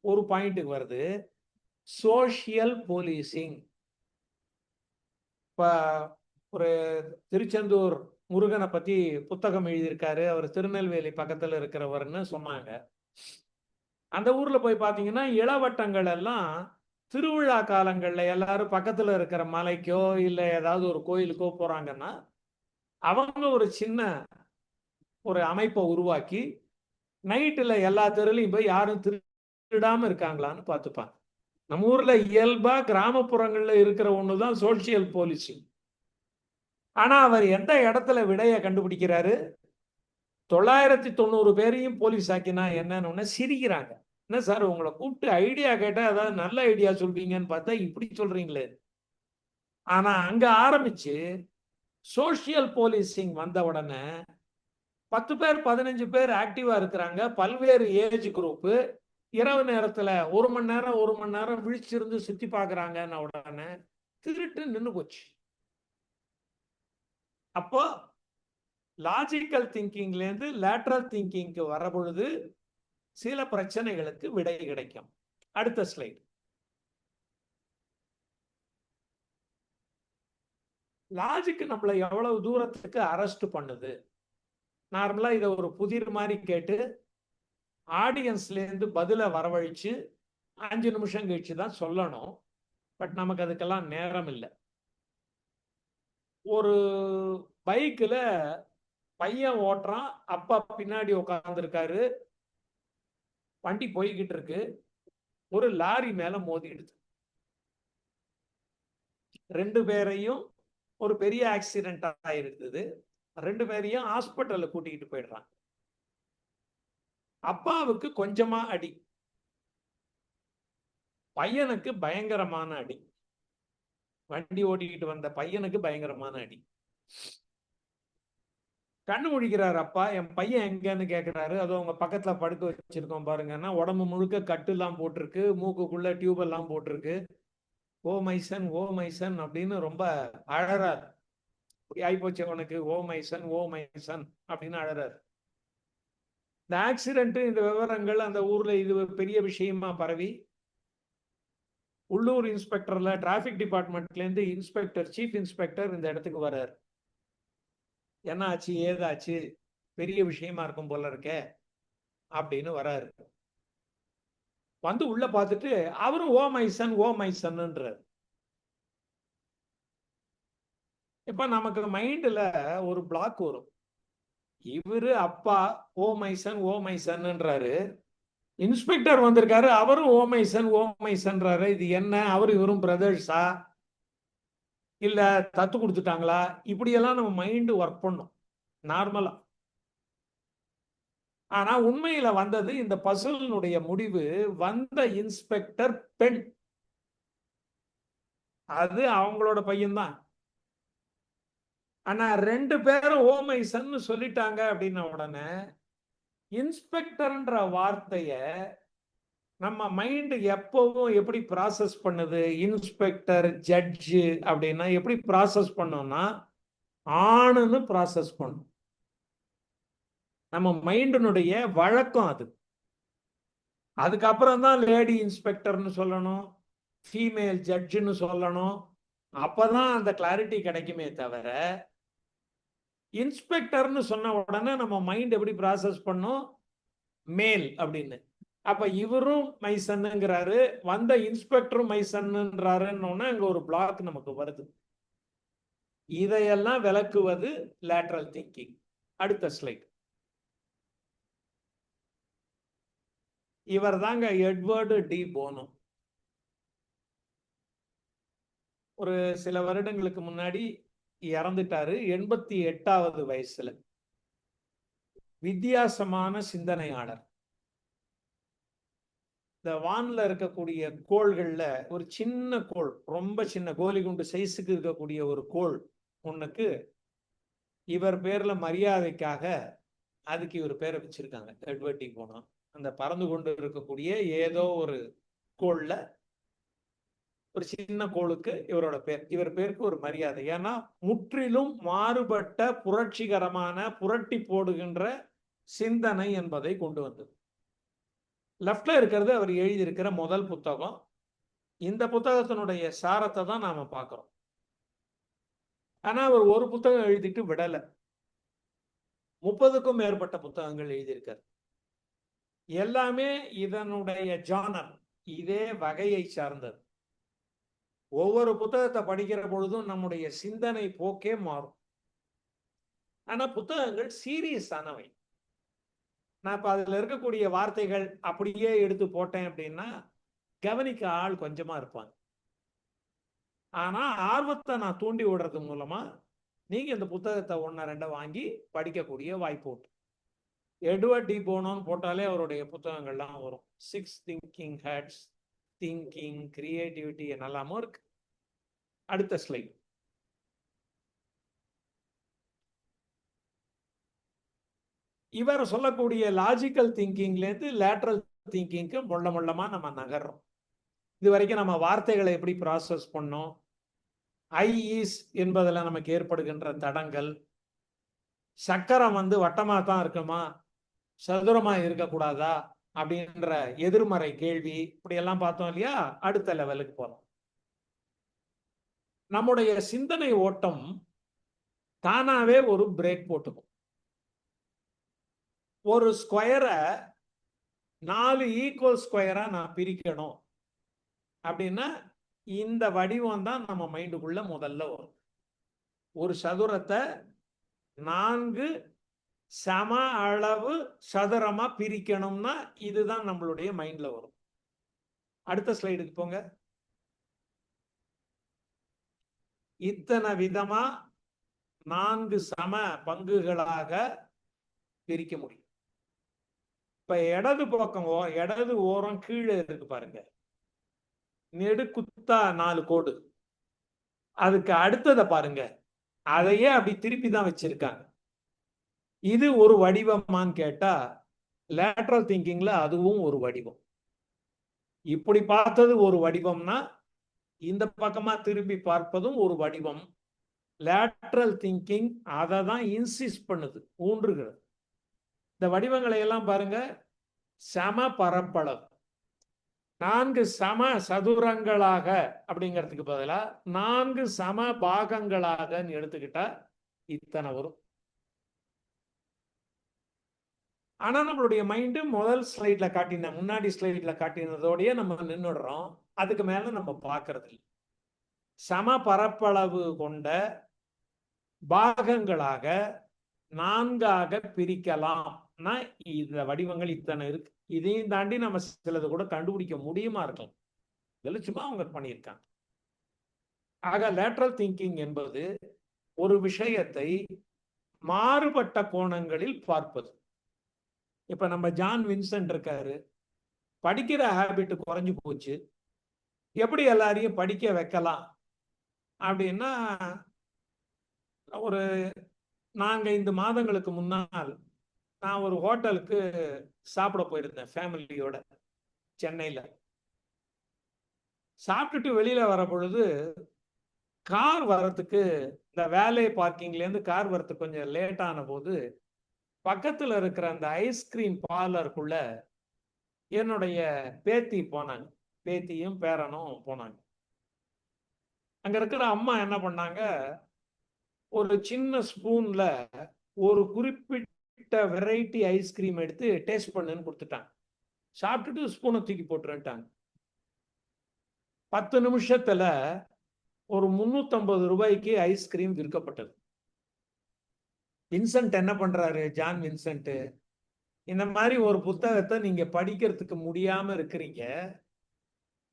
S4: ஒரு பாயிண்ட்டுக்கு வருது. Social policing. இப்ப ஒரு திருச்செந்தூர் முருகனை பத்தி புத்தகம் எழுதியிருக்காரு, அவர் திருநெல்வேலி பக்கத்துல இருக்கிறவர்னு சொன்னாங்க. அந்த ஊர்ல போய் பாத்தீங்கன்னா இளவட்டங்கள் எல்லாம் திருவிழா காலங்கள்ல எல்லாரும் பக்கத்துல இருக்கிற மலைக்கோ இல்ல ஏதாவது ஒரு கோயிலுக்கோ போறாங்கன்னா அவங்க ஒரு சின்ன ஒரு அமைப்பை உருவாக்கி நைட்டுல எல்லா தெருலையும் போய் யாரும் திருடாம இருக்காங்களான்னு பார்த்துப்பாங்க. நம்ம ஊர்ல இயல்பா கிராமப்புறங்கள்ல இருக்கிற ஒண்ணுதான் சோசியல் போலீசிங். ஆனா அவர் எந்த இடத்துல விடைய கண்டுபிடிக்கிறாரு? 990 பேரையும் போலீஸ் ஆக்கினா என்னன்னு சிரிக்கிறாங்க. என்ன சார் உங்களை கூப்பிட்டு ஐடியா கேட்டா ஏதாவது நல்ல ஐடியா சொல்வீங்கன்னு பார்த்தா இப்படி சொல்றீங்களே. ஆனா அங்க ஆரம்பிச்சு சோசியல் போலீசிங் வந்த உடனே 10 பேர் 15 பேர் ஆக்டிவா இருக்கிறாங்க, பல்வேறு ஏஜ் குரூப். இரவு நேரத்துல 1 மணி நேரம் விழிச்சிருந்து சுத்தி பாக்குறாங்கன்னு உடனே திருட்டு நின்று போச்சு. அப்போ லாஜிக்கல் திங்கிங்ல இருந்து லேட்டரல் திங்கிங்க்கு வர பொழுது சில பிரச்சனைகளுக்கு விடை கிடைக்கும். அடுத்த ஸ்லைடு. லாஜிக் நம்மளை எவ்வளவு தூரத்துக்கு அரெஸ்ட் பண்ணுது? நார்மலா இதை ஒரு புதிர் மாதிரி கேட்டு ஆடியன்ஸ்ல இருந்து பதில வரவழைச்சு 5 நிமிஷம் கழிச்சு தான் சொல்லணும். பட் நமக்கு அதுக்கெல்லாம் நேரம் இல்லை. ஒரு பைக்ல பையன் ஓட்டுறான், அப்பா பின்னாடி உட்கார்ந்து இருக்காரு, வண்டி போய்கிட்டு இருக்கு, ஒரு லாரி மேல மோதிடுது. 2 பேரையும் ஒரு பெரிய ஆக்சிடென்ட் ஆயிருக்குது. 2 பேரையும் ஹாஸ்பிட்டல்ல கூட்டிகிட்டு போயிடுறான். அப்பாவுக்கு கொஞ்சமா அடி, பையனுக்கு பயங்கரமான அடி. வண்டி ஓட்டிக்கிட்டு வந்த பையனுக்கு பயங்கரமான அடி. கண்ணு முழிக்கிறாரு அப்பா. என் பையன் எங்கன்னு கேட்கிறாரு. அது அவங்க பக்கத்துல படுக்க வச்சிருக்கோம் பாருங்கன்னா, உடம்பு முழுக்க கட்டு எல்லாம் போட்டிருக்கு, மூக்குக்குள்ள டியூப் எல்லாம் போட்டிருக்கு. ஓ மைசன் ஓ மைசன் அப்படின்னு ரொம்ப அழறாரு. இப்படி ஆயிப்போச்சு அவனுக்கு, ஓ மைசன் ஓ மைசன் அப்படின்னு அழறாரு. இந்த ஆக்சிடென்ட், இந்த விவரங்கள் அந்த ஊர்ல இது பெரிய விஷயமா பரவி உள்ளூர் இன்ஸ்பெக்டர்ல டிராபிக் டிபார்ட்மெண்ட்ல இருந்து இன்ஸ்பெக்டர், சீஃப் இன்ஸ்பெக்டர் இந்த இடத்துக்கு வர்றாரு. என்ன ஆச்சு ஏதாச்சு, பெரிய விஷயமா இருக்கும் போல இருக்கே அப்படின்னு வராரு. வந்து உள்ள பார்த்துட்டு அவரும் ஓ மைசன் ஓ மைசன்ன்றார். இப்ப நமக்கு மைண்ட்ல ஒரு பிளாக் வரும். இவரு அப்பா ஓ மைசன் ஓ மைசன்ன்றாரு, இன்ஸ்பெக்டர் வந்திருக்காரு, அவரும் ஓ மைசன் ஓ மைசன்றாரு. இது என்ன, அவரு இவரும் பிரதர்ஸா இல்ல தத்து கொடுத்துட்டாங்களா? இப்படியெல்லாம் நம்ம மைண்ட் ஒர்க் பண்ணும் நார்மலா. ஆனா உண்மையில வந்தது இந்த பசிலினுடைய முடிவு, வந்த இன்ஸ்பெக்டர் பெண், அது அவங்களோட பையன்தான். ஆனா 2 பேரும் ஓ மைசன் சொல்லிட்டாங்க அப்படின்ன உடனே இன்ஸ்பெக்டர்ன்ற வார்த்தைய நம்ம மைண்ட் எப்பவும் எப்படி ப்ராசஸ் பண்ணுது? இன்ஸ்பெக்டர் ஜட்ஜு அப்படின்னா எப்படி ப்ராசஸ் பண்ணோம்னா ஆணுன்னு ப்ராசஸ் பண்ணும். நம்ம மைண்டினுடைய வழக்கம் அது. அதுக்கப்புறம் தான் லேடி இன்ஸ்பெக்டர்னு சொல்லணும், ஃபீமேல் ஜட்ஜுன்னு சொல்லணும். அப்பதான் அந்த கிளாரிட்டி கிடைக்குமே தவிர, இன்ஸ்பெக்டர்னு சொன்ன உடனே நம்ம மைண்ட் எப்படி ப்ராசஸ் பண்ணும்? மேல் அப்படின்னு. அப்ப இவரும் மைசன்னுங்கிறாரு, வந்த இன்ஸ்பெக்டரும் மைசன்ன்றாருன்னு அங்க ஒரு பிளாக் நமக்கு வருது. இதையெல்லாம் விளக்குவது லேட்டரல் திங்கிங். அடுத்த ஸ்லைட். இவர் தாங்க எட்வர்டு டி போனோ. ஒரு சில வருடங்களுக்கு முன்னாடி இறந்துட்டாரு, 88வது வயசுல. வித்தியாசமான சிந்தனையாளர். இந்த வான்ல இருக்கக்கூடிய கோள்கள்ல ஒரு சின்ன கோள், ரொம்ப சின்ன கோலி குண்டு சைஸுக்கு இருக்கக்கூடிய ஒரு கோள் ஒண்ணுக்கு இவர் பேர்ல மரியாதைக்காக அதுக்கு இவர் பேரை வச்சிருக்காங்க, எட்வர்ட் டி போனோ. அந்த பறந்து கொண்டு இருக்கக்கூடிய ஏதோ ஒரு கோள்ல ஒரு சின்ன கோளுக்கு இவரோட பேர், இவர் பேருக்கு ஒரு மரியாதை. ஏன்னா முற்றிலும் மாறுபட்ட புரட்சிகரமான புரட்டி போடுகின்ற சிந்தனை என்பதை கொண்டு வந்தது. லெஃப்ட்ல இருக்கிறது அவர் எழுதியிருக்கிற முதல் புத்தகம். இந்த புத்தகத்தினுடைய சாரத்தை தான் நாம பார்க்கிறோம். ஆனா அவர் ஒரு புத்தகம் எழுதிட்டு விடல, 30க்கும் மேற்பட்ட புத்தகங்கள் எழுதியிருக்கார். எல்லாமே இதனுடைய ஜானர், இதே வகையை சார்ந்தது. ஒவ்வொரு புத்தகத்தை படிக்கிற பொழுதும் நம்முடைய சிந்தனை போக்கே மாறும். ஆனா புத்தகங்கள் சீரியஸானவை. நான் இப்ப அதுல இருக்கக்கூடிய வார்த்தைகள் அப்படியே எடுத்து போட்டேன் அப்படின்னா கவனிக்க ஆள் கொஞ்சமா இருப்பாங்க. ஆனா ஆர்வத்தை நான் தூண்டி விடுறது மூலமா நீங்க இந்த புத்தகத்தை 1-2 வாங்கி படிக்கக்கூடிய வாய்ப்பு உண்டு. எட்வர்ட் டி போனோன்னு போட்டாலே அவருடைய புத்தகங்கள்லாம் வரும். 6 திங்கிங் ஹேட்ஸ், திங்கிங், கிரியேட்டிவிட்டி என்னெல்லாமோ இருக்கு. அடுத்த ஸ்லைட். இவர் சொல்லக்கூடிய லாஜிக்கல் திங்கிங்லேருந்து லேட்ரல் திங்கிங்க்கு மொள்ளமா நம்ம நகர்றோம். இது வரைக்கும் நம்ம வார்த்தைகளை எப்படி ப்ராசஸ் பண்ணோம், ஐ ஈஸ் என்பதில் நமக்கு ஏற்படுகின்ற தடங்கள், சக்கரம் வட்டமா தான் இருக்குமா சதுரமா இருக்கக்கூடாதா அப்படின்ற எதிர்மறை கேள்வி, இப்படி எல்லாம் பார்த்தோம் இல்லையா. அடுத்த லெவலுக்கு போறோம். நம்முடைய சிந்தனை ஓட்டம் தானாவே ஒரு பிரேக் போட்டுக்கும். ஒரு ஸ்கொயரை 4 ஈக்குவல் ஸ்கொயரா நான் பிரிக்கணும் அப்படின்னா இந்த வடிவம் தான் நம்ம மைண்டுக்குள்ள முதல்ல வரும். ஒரு சதுரத்தை 4 சம அளவு சதுரமா பிரிக்கணும்னா இதுதான் நம்மளுடைய மைண்ட்ல வரும். அடுத்த ஸ்லைடுக்கு போங்க. இத்தனை விதமா 4 சம பங்குகளாக பிரிக்க முடியும். இப்ப இடது பக்கம் இடது ஓரம் கீழே இருக்கு பாருங்க, நெடுக்குத்தா 4 கோடு. அதுக்கு அடுத்ததை பாருங்க, அதையே அப்படி திருப்பி தான் வச்சிருக்காங்க. இது ஒரு வடிவமான்னு கேட்டா லேட்ரல் திங்கிங்ல அதுவும் ஒரு வடிவம். இப்படி பார்த்தது ஒரு வடிவம்னா இந்த பக்கமா திரும்பி பார்ப்பதும் ஒரு வடிவம். லேட்ரல் திங்கிங் அதை தான் இன்சிஸ்ட் பண்ணுது, ஊன்றுகிறது. இந்த வடிவங்களை எல்லாம் பாருங்க. சம பரப்பளவு 4 சம சதுரங்களாக அப்படிங்கிறதுக்கு பதிலா 4 சம பாகங்களாக எடுத்துக்கிட்டா இத்தனை வரும். ஆனா நம்மளுடைய மைண்டு முதல் ஸ்லைட்ல காட்டின, முன்னாடி ஸ்லைட்ல காட்டினதோடய நம்ம நின்றுடுறோம். அதுக்கு மேல நம்ம பார்க்கறது இல்லை. சம பரப்பளவு கொண்ட பாகங்களாக 4ஆக பிரிக்கலாம்னா இந்த வடிவங்கள் இத்தனை இருக்கு. இதையும் தாண்டி நம்ம சிலது கூட கண்டுபிடிக்க முடியுமா இருக்கலாம். இதெல்லாம் சும்மா அவங்க பண்ணியிருக்காங்க. ஆக லேட்ரல் திங்கிங் என்பது ஒரு விஷயத்தை மாறுபட்ட கோணங்களில் பார்ப்பது. இப்ப நம்ம ஜான் வின்சென்ட் இருக்காரு, படிக்கிற ஹேபிட் குறைஞ்சு போச்சு, எப்படி எல்லாரையும் படிக்க வைக்கலாம் அப்படின்னா, ஒரு 4-5 மாதங்களுக்கு முன்னால் நான் ஒரு ஹோட்டலுக்கு சாப்பிட போயிருந்தேன் ஃபேமிலியோட சென்னையில. சாப்பிட்டுட்டு வெளியில வர பொழுது கார் வரத்துக்கு, இந்த வேலை பார்க்கிங்ல இருந்து கார் வரத்துக்கு கொஞ்சம் லேட் ஆன போது பக்கத்துல இருக்கிற அந்த ஐஸ்கிரீம் பார்லருக்குள்ள என்னுடைய பேத்தி போனாங்க, பேத்தியும் பேரனும் போனாங்க. அங்க இருக்கிற அம்மா என்ன பண்ணாங்க, ஒரு சின்ன ஸ்பூன்ல ஒரு குறிப்பிட்ட வெரைட்டி ஐஸ்கிரீம் எடுத்து டேஸ்ட் பண்ணுன்னு கொடுத்துட்டாங்க. சாப்பிட்டுட்டு ஸ்பூனை தூக்கி போட்டுட்டாங்க. 10 நிமிஷத்துல ஒரு 350 ரூபாய்க்கு ஐஸ்கிரீம் விற்கப்பட்டது. வின்சென்ட் என்ன பண்றாரு, ஜான் வின்சென்ட், இந்த மாதிரி ஒரு புத்தகத்தை நீங்க படிக்கிறதுக்கு முடியாம இருக்கிறீங்க,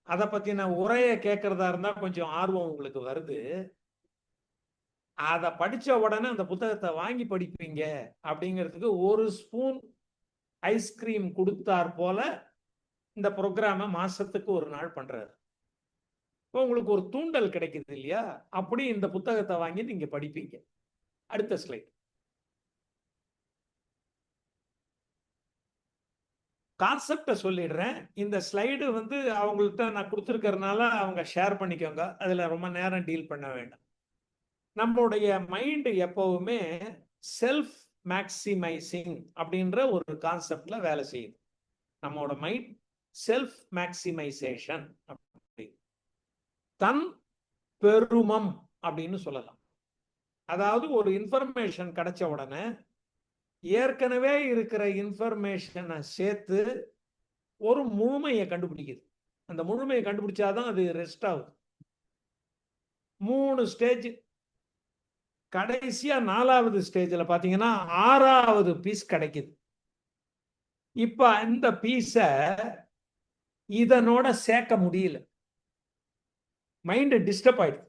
S4: அதை பத்தின உரையை கேட்கறதா இருந்தா கொஞ்சம் ஆர்வம் உங்களுக்கு வருது, அதை படிச்ச உடனே அந்த புத்தகத்தை வாங்கி படிப்பீங்க அப்படிங்கிறதுக்கு ஒரு ஸ்பூன் ஐஸ்கிரீம் கொடுத்தார் போல இந்த ப்ரோக்ராம மாசத்துக்கு ஒரு நாள் பண்றாரு. இப்போ உங்களுக்கு ஒரு தூண்டல் கிடைக்குது இல்லையா? அப்படி இந்த புத்தகத்தை வாங்கி நீங்க படிப்பீங்க. அடுத்த ஸ்லைட். கான்செப்டை சொல்லிடுறேன். இந்த ஸ்லைடு வந்து அவங்கள்ட்ட நான் கொடுத்துருக்கறனால அவங்க ஷேர் பண்ணிக்கோங்க. அதுல ரொம்ப நேரம் டீல் பண்ண வேண்டாம். நம்மளுடைய மைண்ட் எப்பவுமே செல்ஃப் மேக்சிமைசிங் அப்படின்ற ஒரு கான்செப்ட்ல வேலை செய்யுது. நம்மளோட மைண்ட் செல்ஃப் மேக்சிமைசேஷன், தன் பெருமம் அப்படின்னு சொல்லலாம். அதாவது ஒரு இன்ஃபர்மேஷன் கிடைச்ச உடனே ஏற்கனவே இருக்கிற இன்ஃபர்மேஷனை சேர்த்து ஒரு முழுமையை கண்டுபிடிக்குது. அந்த முழுமையை கண்டுபிடிச்சாதான் அது ரெஸ்ட் ஆகுது. 3 ஸ்டேஜ். கடைசியா 4வது ஸ்டேஜ்ல பாத்தீங்கன்னா 6வது பீஸ் கிடைக்குது. இப்ப இந்த பீஸ இதனோட சேர்க்க முடியல. மைண்ட் டிஸ்டர்ப் ஆயிடுது.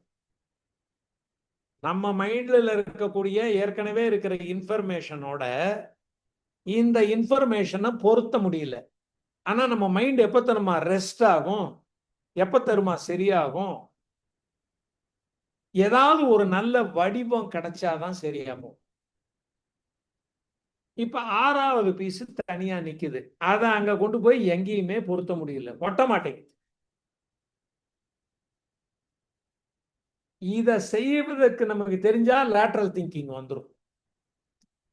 S4: நம்ம மைண்ட்ல இருக்கக்கூடிய ஏற்கனவே இருக்கிற இன்ஃபர்மேஷனோட இந்த இன்ஃபர்மேஷனை பொருத்த முடியல. ஆனா நம்ம மைண்ட் எப்ப தருமா ரெஸ்ட் ஆகும், எப்ப தருமா சரியாகும், ஏதாவது ஒரு நல்ல வடிவம் கிடைச்சாதான் சரியாகும். இப்ப 6வது பீஸ் தனியா நிக்குது. அதை அங்க கொண்டு போய் எங்கேயுமே பொருத்த முடியல, ஒட்ட மாட்டேங்குது. இத செய்வதற்கு நமக்கு தெரிஞ்சா லேட்டரல் திங்கிங் வந்துடும்.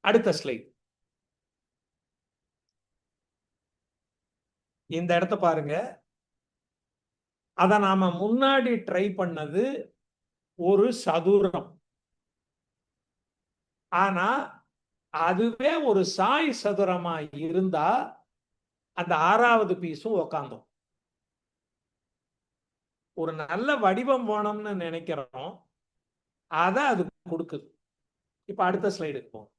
S4: அடுத்த ஸ்லைட். இந்த இடத்த பாருங்க. அத நாம முன்னாடி ட்ரை பண்ணது ஒரு சதுரம். ஆனா அதுவே ஒரு சாய் சதுரமா இருந்தா அந்த 6வது பீஸும் உக்காந்தோம். ஒரு நல்ல வடிவம் வேணும்னு நினைக்கிறோம், அத அது கொடுக்குது. இப்ப அடுத்த ஸ்லைடுக்கு போவோம்.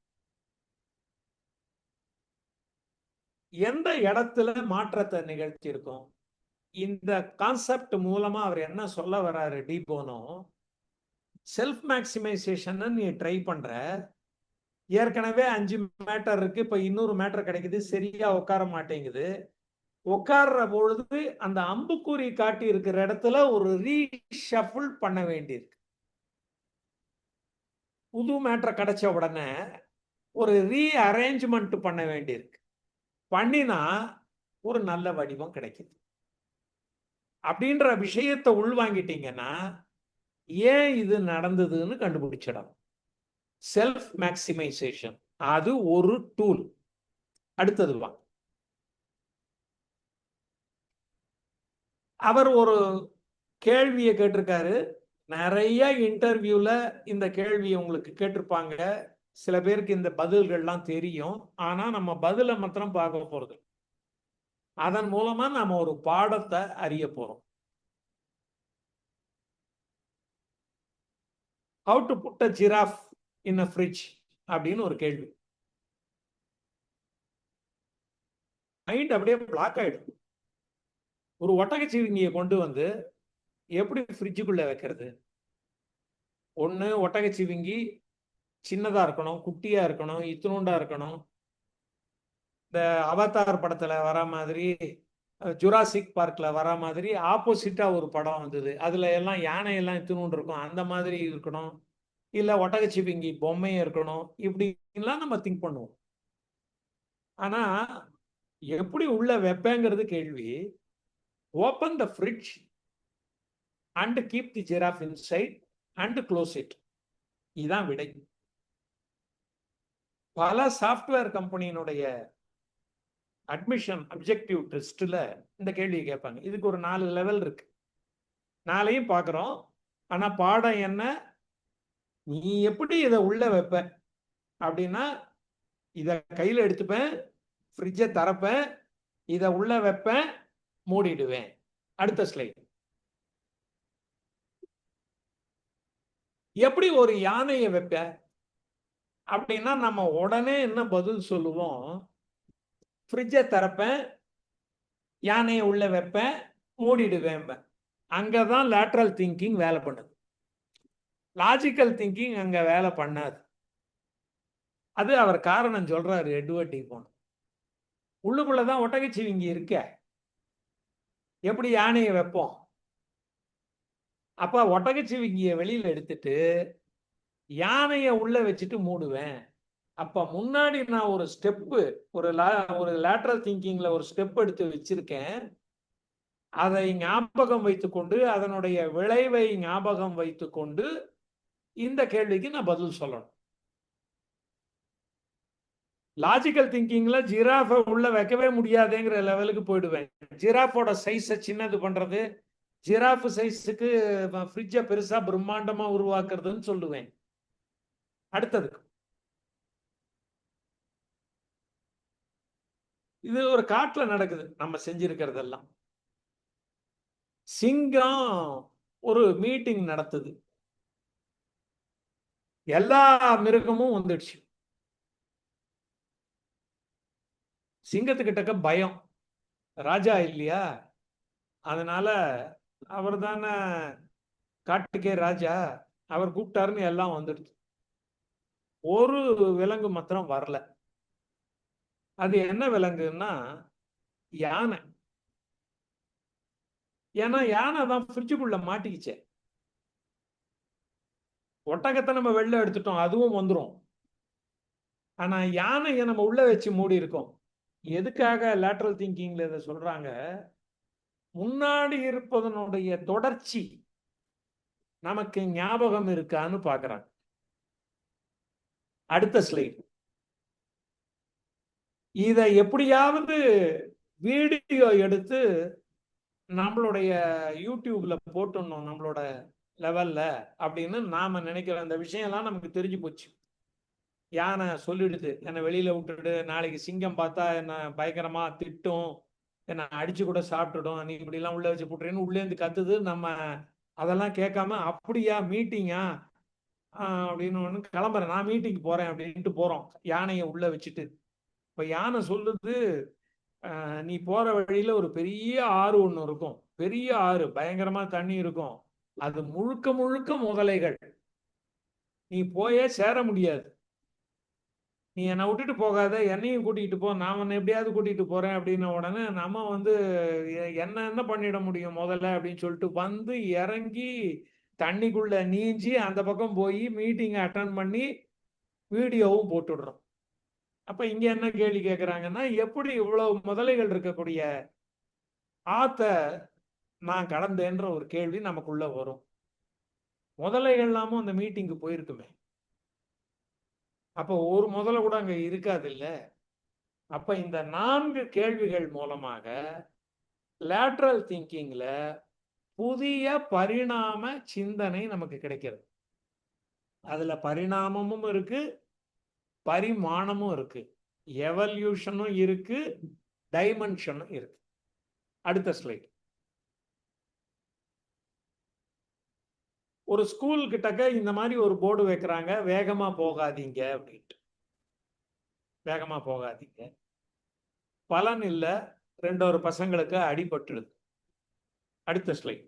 S4: எந்த இடத்துல மாற்றத்தை நிகழ்த்தி இருக்கும்? இந்த கான்செப்ட் மூலமா அவர் என்ன சொல்ல வர்றாரு டி போனோ, செல்ஃப் மேக்சிமைசேஷன் நீ ட்ரை பண்ற, ஏற்கனவே 5 மேட்டர் இருக்கு, இப்ப இன்னொரு மேட்டர் கிடைக்குது, சரியா உட்கார மாட்டேங்குது. உட்கார்ற பொழுது அந்த அம்புக்குறி காட்டி இருக்கிற இடத்துல ஒரு ரீஷஃபிள் பண்ண வேண்டியிருக்கு. புது மேட்டர் கிடைச்ச உடனே ஒரு ரீஅரேஞ்ச்மெண்ட் பண்ண வேண்டியிருக்கு. பண்ணினா ஒரு நல்ல வடிவம் கிடைக்குது. அப்படின்ற விஷயத்தை உள்வாங்கிட்டீங்கன்னா ஏன் இது நடந்ததுன்னு கண்டுபிடிச்சிடும். செல்ஃப் மேக்சிமைசேஷன் அது ஒரு டூல். அடுத்தது வா. அவர் ஒரு கேள்வியை கேட்டிருக்காரு. நிறைய இன்டர்வியூல இந்த கேள்வியை உங்களுக்கு கேட்டிருப்பாங்க. சில பேருக்கு இந்த பதில்கள்லாம் தெரியும். ஆனா நம்ம பதிலை மாத்திரம் பார்க்க போறது. அதன் மூலமா நாம ஒரு பாடத்தை அறிய போறோம். How to put a giraffe in a fridge அப்படின்னு ஒரு கேள்வி. மைண்ட் அப்படியே பிளாக் ஆயிடும். ஒரு ஒட்டகச்சிவிங்கியை கொண்டு வந்து எப்படி ஃப்ரிட்ஜுக்குள்ள வைக்கிறது? ஒண்ணு ஒட்டகச்சிவிங்கி சின்னதா இருக்கணும், குட்டியா இருக்கணும், இத்தினூண்டா இருக்கணும். இந்த அவதார் படத்துல வர மாதிரி, ஜுராசிக் பார்க்ல வர மாதிரி ஆப்போசிட்டா ஒரு படம் வந்தது. அதுல எல்லாம் யானை எல்லாம் இத்தினூண்டு இருக்கும், அந்த மாதிரி இருக்கணும். இல்ல ஒட்டகச்சிவிங்கி பொம்மையும் இருக்கணும். இப்படிலாம் நம்ம திங்க் பண்ணுவோம். ஆனா எப்படி உள்ள வைப்பேங்கிறது கேள்வி. Open the fridge and keep the giraffe inside and close it. இதுதான் விடை. பல சாஃப்ட்வேர் கம்பெனியினுடைய அட்மிஷன் அப்ஜெக்டிவ் டெஸ்ட்ல இந்த கேள்வியை கேட்பாங்க. இதுக்கு ஒரு 4 லெவல் இருக்கு. 4ஐயும் பார்க்குறோம். ஆனா பாடம் என்ன? நீ எப்படி இதை உள்ள வைப்ப அப்படின்னா, இதை கையில் எடுத்துப்பேன், ஃப்ரிட்ஜை திறப்பேன், இதை உள்ள வைப்பேன், மூடிடுவேன். அடுத்த ஸ்லைட். எப்படி ஒரு யானையை வைப்ப அப்படின்னா நம்ம உடனே என்ன பதில் சொல்லுவோம்? ஃப்ரிட்ஜை திறப்பேன், யானையை உள்ள வைப்பேன், மூடிடுவேன். அங்கதான் லேட்டரல் திங்கிங் வேலை பண்ணுது. லாஜிக்கல் திங்கிங் அங்க வேலை பண்ணாது. அது அவர் காரணம் சொல்றாரு எட்வர்ட் டி போனோ. உள்ளுக்குள்ளதான் ஒட்டகச்சிவிங்கி இருக்க, எப்படி யானையை வைப்போம்? அப்ப ஒட்டகச்சிவிங்கிய வெளியில எடுத்துட்டு யானைய உள்ள வச்சுட்டு மூடுவேன். அப்ப முன்னாடி நான் ஒரு ஸ்டெப்பு, ஒரு லேட்டரல் திங்கிங்ல ஒரு ஸ்டெப் எடுத்து வச்சிருக்கேன். அதை ஞாபகம் வைத்துக்கொண்டு, அதனுடைய விளைவை ஞாபகம் வைத்துக்கொண்டு இந்த கேள்விக்கு நான் பதில் சொல்லணும். லாஜிக்கல் திங்கிங்ல ஜிராஃப உள்ள வைக்கவே முடியாதுங்கிற லெவலுக்கு போயிடுவேன். ஜிராஃபோட சைஸை சின்னது பண்றது, ஜிராஃப் சைஸுக்கு ஃப்ரிட்ஜை பெருசா பிரம்மாண்டமா உருவாக்குறதுன்னு சொல்லுவேன். அடுத்தது, இது ஒரு காட்டுல நடக்குது, நம்ம செஞ்சிருக்கிறதெல்லாம். சிங்கம் ஒரு மீட்டிங் நடத்துது, எல்லா மிருகமும் வந்துடுச்சு. சிங்கத்துக்கிட்டக்க பயம், ராஜா இல்லையா, அதனால அவர் தானே காட்டுக்கே ராஜா, அவர் கூப்பிட்டாருன்னு எல்லாம் வந்துடுச்சு. ஒரு விலங்கு மாத்திரம் வரல. அது என்ன விலங்குன்னா யானை. ஏன்னா யானை தான் ஃப்ரிட்ஜுக்குள்ள மாட்டிக்கிச்சே. ஒட்டகத்தை நம்ம வெளில எடுத்துட்டோம், அதுவும் வந்துடும். ஆனா யானையை நம்ம உள்ள வச்சு மூடி இருக்கோம். எதுக்காக லேட்டரல் திங்கிங்ல இதை சொல்றாங்க? முன்னாடி இருப்பதனுடைய தொடர்ச்சி நமக்கு ஞாபகம் இருக்கான்னு பாக்குறாங்க. அடுத்த ஸ்லைட். இதை எப்படியாவது வீடியோ எடுத்து நம்மளுடைய யூடியூப்ல போட்டுடணும் நம்மளோட லெவல்ல அப்படின்னு நாம நினைக்கிற அந்த விஷயம் எல்லாம் நமக்கு தெரிஞ்சு போச்சு. யானை சொல்லிடுது, என்னை வெளியில விட்டுடு, நாளைக்கு சிங்கம் பார்த்தா என்ன பயங்கரமா திட்டும், என்னை அடிச்சு கூட சாப்பிட்டுடும், நீ இப்படி எல்லாம் உள்ள வச்சு போட்டுறேன்னு உள்ளே இருந்து கத்துது. நம்ம அதெல்லாம் கேட்காம அப்படியா மீட்டிங்கா அப்படின்னு ஒன்று கிளம்புறேன், நான் மீட்டிங் போறேன் அப்படின்ட்டு போறோம் யானையை உள்ள வச்சுட்டு. இப்ப யானை சொல்லுது, நீ போற வழியில ஒரு பெரிய ஆறு ஒண்ணு இருக்கும், பெரிய ஆறு, பயங்கரமா தண்ணி இருக்கும், அது முழுக்க முழுக்க முதலைகள், நீ போயே சேர முடியாது, நீ என்னை விட்டுட்டு போகாத, என்னையும் கூட்டிகிட்டு போ, நான் உன்னை எப்படியாவது கூட்டிகிட்டு போகிறேன் அப்படின்ன உடனே நம்ம என்ன பண்ணிட முடியும் முதல்ல அப்படின்னு சொல்லிட்டு வந்து இறங்கி தண்ணிக்குள்ள நீஞ்சி அந்த பக்கம் போய் மீட்டிங்கை அட்டன் பண்ணி வீடியோவும் போட்டுடுறோம். அப்போ இங்கே என்ன கேள்வி கேட்குறாங்கன்னா, எப்படி இவ்வளவு முதலைகள் இருக்கக்கூடிய ஆத்த நான் கடந்தேன்ற ஒரு கேள்வி நமக்குள்ள வரும். முதலைகள் எல்லாமும் அந்த மீட்டிங்கு போயிருக்குமே, அப்போ ஒரு முதல்ல கூட அங்க இருக்காது இல்ல. அப்ப இந்த 4 கேள்விகள் மூலமாக லேட்டரல் திங்கிங்ல புதிய பரிணாம சிந்தனை நமக்கு கிடைக்கிறது. அதுல பரிணாமமும் இருக்கு, பரிமாணமும் இருக்கு, எவல்யூஷனும் இருக்கு, டைமென்ஷனும் இருக்கு. அடுத்த ஸ்லைட். ஒரு ஸ்கூல் கிட்டக்க இந்த மாதிரி ஒரு போர்டு வைக்கிறாங்க, வேகமா போகாதீங்க அப்படின்ட்டு. வேகமா போகாதீங்க, பலன் இல்லை, 2 பசங்களுக்கு அடிபட்டுடுது. அடுத்த ஸ்லைட்.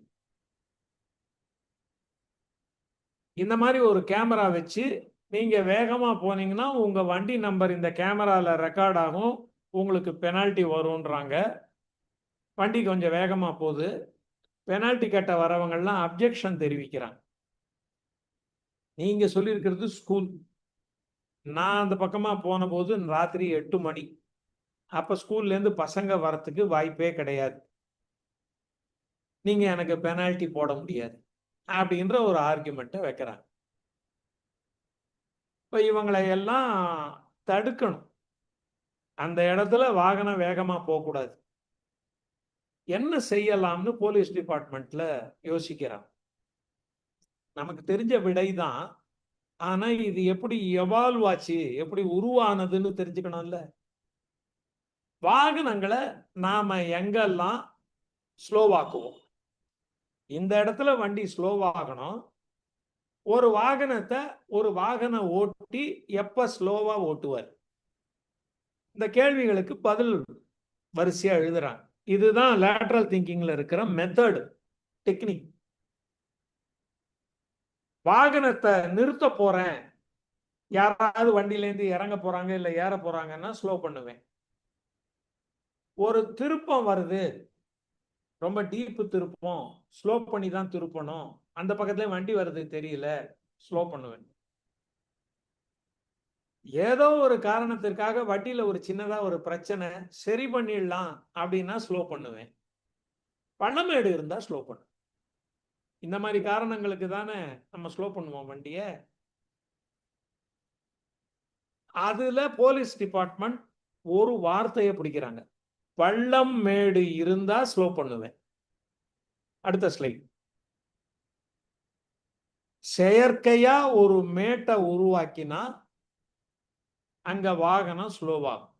S4: இந்த மாதிரி ஒரு கேமரா வச்சு நீங்க வேகமா போனீங்கன்னா உங்க வண்டி நம்பர் இந்த கேமரால ரெக்கார்ட் ஆகும், உங்களுக்கு பெனால்டி வரும்ன்றாங்க. வண்டி கொஞ்சம் வேகமா போகுது, பெனால்டி கட்ட வரவங்கெல்லாம் அப்ஜெக்ஷன் தெரிவிக்கிறாங்க. நீங்க சொல்லியிருக்கிறது ஸ்கூல், நான் அந்த பக்கமா போன போது ராத்திரி 8 மணி, அப்ப ஸ்கூல்ல இருந்து பசங்க வரத்துக்கு வாய்ப்பே கிடையாது, நீங்க எனக்கு பெனால்டி போட முடியாது அப்படின்ற ஒரு ஆர்குமெண்ட்டை வைக்கிறாங்க. இப்ப இவங்களை எல்லாம் தடுக்கணும், அந்த இடத்துல வாகனம் வேகமா போகக்கூடாது, என்ன செய்யலாம்னு போலீஸ் டிபார்ட்மெண்ட்ல யோசிக்கிறாங்க. நமக்கு தெரிஞ்ச விடைதான், ஆனா இது எப்படி எவால்வ் ஆச்சு, எப்படி உருவானதுன்னு தெரிஞ்சுக்கணும்ல. வாகனங்களை நாம எங்கெல்லாம் ஸ்லோவாக்குவோம், இந்த இடத்துல வண்டி ஸ்லோவாகணும், ஒரு வாகனத்தை ஒரு வாகன ஓட்டி எப்ப ஸ்லோவா ஓட்டுவார், இந்த கேள்விகளுக்கு பதில் வரிசையா எழுதுறாங்க. இதுதான் லேட்டரல் திங்கிங்ல இருக்கிற மெத்தட், டெக்னிக். வாகனத்தை நிறுத்த போறேன், யாராவது வண்டியிலேருந்து இறங்க போறாங்க இல்ல ஏற போறாங்கன்னா ஸ்லோ பண்ணுவேன். ஒரு திருப்பம் வருது, ரொம்ப டீப் திருப்பம், ஸ்லோ பண்ணி தான் திருப்பணும் அந்த பக்கத்துல வண்டி வருது தெரியல, ஸ்லோ பண்ணுவேன். ஏதோ ஒரு காரணத்திற்காக வட்டியில ஒரு சின்னதா ஒரு பிரச்சனை, சரி பண்ணிடலாம் அப்படின்னா ஸ்லோ பண்ணுவேன். பள்ளமேடு இருந்தா ஸ்லோ பண்ணுவேன். இந்த மாதிரி காரணங்களுக்கு தானே நம்ம ஸ்லோ பண்ணுவோம் வண்டிய. அதுல போலீஸ் டிபார்ட்மெண்ட் ஒரு வார்த்தையை பிடிக்கிறாங்க, பள்ளம் மேடு இருந்தா ஸ்லோ பண்ணுவேன். அடுத்த ஸ்லைட். செயற்கையா ஒரு மேட்டை உருவாக்கினா அங்க வாகனம் ஸ்லோவாகும்.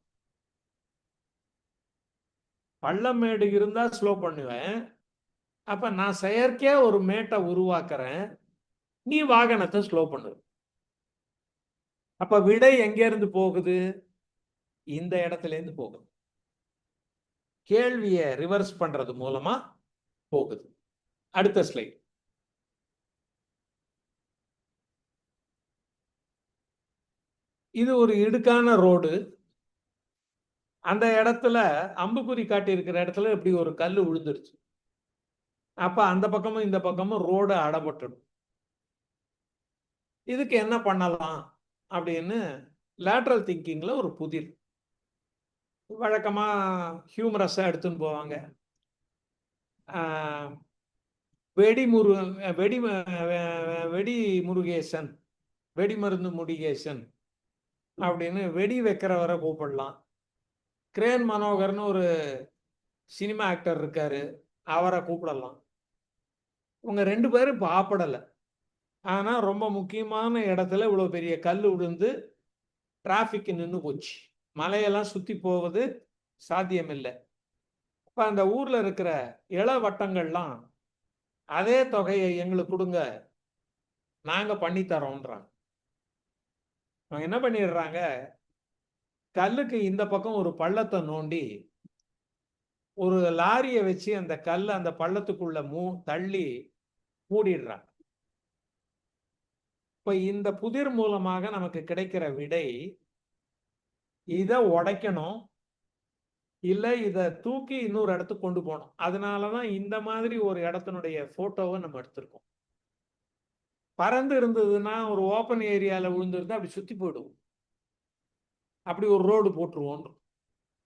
S4: பள்ளமேடு இருந்தா ஸ்லோ பண்ணுவேன். அப்ப நான் செயற்கையா ஒரு மேட்டை உருவாக்குறேன், நீ வாகனத்தை ஸ்லோ பண்ணுவ. அப்ப விடை எங்க இருந்து போகுது? இந்த இடத்துல இருந்து போகுது. கேள்வியை ரிவர்ஸ் பண்றது மூலமா போகுது. அடுத்த ஸ்லைட். இது ஒரு இடுக்கான ரோடு. அந்த இடத்துல அம்புக்குறி காட்டி இருக்கிற இடத்துல இப்படி ஒரு கல் விழுந்துருச்சு. அப்ப அந்த பக்கமும் இந்த பக்கமும் ரோடு அடப்பட்டுடும். இதுக்கு என்ன பண்ணலாம் அப்படின்னு லேட்ரல் திங்கிங்ல ஒரு புதிர். வழக்கமா ஹியூமரஸா எடுத்துன்னு போவாங்க. வெடி முருகேசன், வெடிமருந்து முருகேசன் அப்படின்னு வெடி வைக்கிறவரை கூப்பிடலாம். கிரேன் மனோகர்னு ஒரு சினிமா ஆக்டர் இருக்காரு, அவரை கூப்பிடலாம். உங்க 2 பேரும் பாப்படலை, ஆனா ரொம்ப முக்கியமான இடத்துல இவ்வளவு பெரிய கல் விழுந்து டிராபிக் நின்று போச்சு. மலையெல்லாம் சுத்தி போவது சாத்தியம் இல்லை. இப்ப அந்த ஊர்ல இருக்கிற இள வட்டங்கள்லாம் அதே தொகையை எங்களுக்கு கொடுங்க, நாங்க பண்ணி தரோன்றாங்க. அவங்க என்ன பண்ணிடுறாங்க, கல்லுக்கு இந்த பக்கம் ஒரு பள்ளத்தை நோண்டி ஒரு லாரியை வச்சு அந்த கல்லை அந்த பள்ளத்துக்குள்ள தள்ளி மூடிடுறாங்க. இப்ப இந்த புதிர் மூலமாக நமக்கு கிடைக்கிற விடை, இதை உடைக்கணும், இல்ல இதை தூக்கி இன்னொரு இடத்துக்கு கொண்டு போகணும். அதனாலதான் இந்த மாதிரி ஒரு இடத்தினுடைய போட்டோவை நம்ம எடுத்திருக்கோம். பறந்து இருந்ததுன்னா ஒரு ஓப்பன் ஏரியால விழுந்திருந்தா அப்படி சுத்தி போயிடுவோம், அப்படி ஒரு ரோடு போட்டுருவோம்.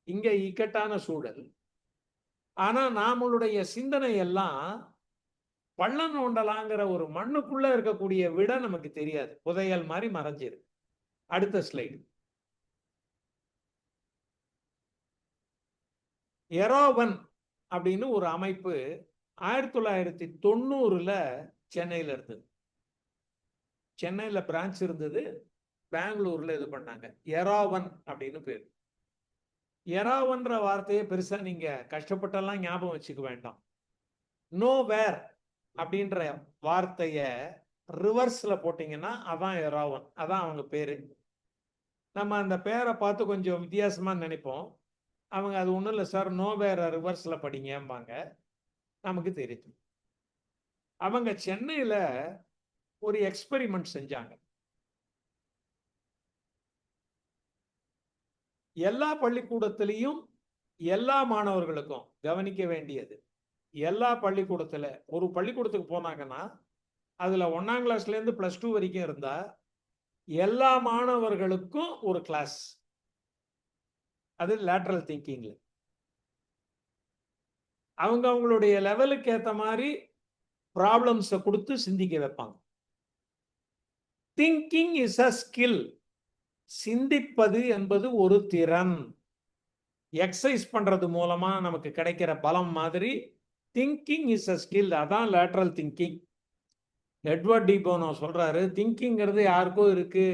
S4: இங்க இக்கட்டான சூழல். ஆனா நாமளுடைய சிந்தனை எல்லாம் பள்ளம் நோண்டலாங்கிற ஒரு மண்ணுக்குள்ள இருக்கக்கூடிய விட நமக்கு தெரியாது, புதையல் மாதிரி மறைஞ்சிருக்கு. அடுத்த ஸ்லைடு. எரோவன் அப்படின்னு ஒரு அமைப்பு 1990ல சென்னையில இருந்தது. சென்னையில பிரான்ச் இருந்தது, பெங்களூர்ல இது பண்ணாங்க. எராவன் அப்படின்னு பேரு. எராவன்ற வார்த்தையை பெருசா நீங்க கஷ்டப்பட்டெல்லாம் ஞாபகம் வச்சுக்க வேண்டாம். நோ வேர் அப்படின்ற வார்த்தைய ரிவர்ஸ்ல போட்டீங்கன்னா அதான் எராவன், அதான் அவங்க பேரு. நம்ம அந்த பேரை பார்த்து கொஞ்சம் வித்தியாசமா நினைப்போம். அவங்க அது ஒண்ணும் இல்லை சார், நோ வேற ரிவர்ஸ்ல படிங்கம்பாங்க, நமக்கு தெரியுது. அவங்க சென்னையில ஒரு எக்ஸ்பெரிமெண்ட் செஞ்சாங்க. எல்லா பள்ளிக்கூடத்திலையும் எல்லா மாணவர்களுக்கும் கவனிக்க வேண்டியது, எல்லா பள்ளிக்கூடத்துல ஒரு பள்ளிக்கூடத்துக்கு போனாங்கன்னா அதுல 1ஆம் கிளாஸ்ல இருந்து +2 வரைக்கும் இருந்தா எல்லா மாணவர்களுக்கும் ஒரு கிளாஸ். அது லேட்டரல் திங்கிங்ல அவங்க அவங்களுடைய லெவலுக்கு ஏத்த மாதிரி ப்ராப்ளம்ஸை கொடுத்து சிந்திக்க வைப்பாங்க. Thinking is a skill. சிந்திப்பது என்பது ஒரு திறன். எக்ஸசைஸ் பண்றது மூலமா நமக்கு கிடைக்கிற பலம் மாதிரி திங்கிங் இஸ் அ ஸ்கில். அதான் லேட்டரல் திங்கிங். எட்வர்ட் டி போனோ சொல்றாரு, திங்கிங்கிறது யாருக்கோ இருக்கு,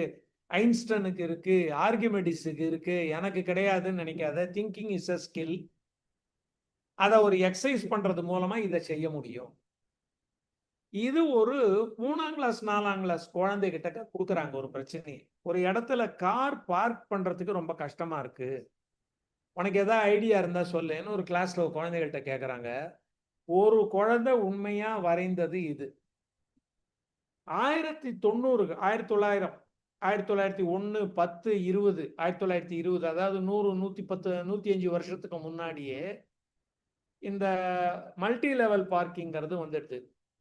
S4: ஐன்ஸ்டனுக்கு இருக்கு, ஆர்கிமெடிஸுக்கு இருக்கு, எனக்கு கிடையாதுன்னு நினைக்காத. Thinking is a skill. அதை ஒரு எக்ஸசைஸ் பண்றது மூலமா இதை செய்ய முடியும். இது ஒரு 3ஆம் கிளாஸ் 4ஆம் கிளாஸ் குழந்தைகிட்ட கொடுக்குறாங்க ஒரு பிரச்சனை. ஒரு இடத்துல கார் பார்க் பண்றதுக்கு ரொம்ப கஷ்டமா இருக்கு, உனக்கு ஏதாவது ஐடியா இருந்தா சொல்லுன்னு ஒரு கிளாஸ்ல ஒரு குழந்தைகள்கிட்ட கேட்கறாங்க. ஒரு குழந்தை உண்மையா வரைந்தது இது. 1900 1900 1901 10 20 1920, அதாவது 100 110 105 வருஷத்துக்கு முன்னாடியே இந்த மல்டி லெவல் பார்க்கிங்கிறது வந்துடுது.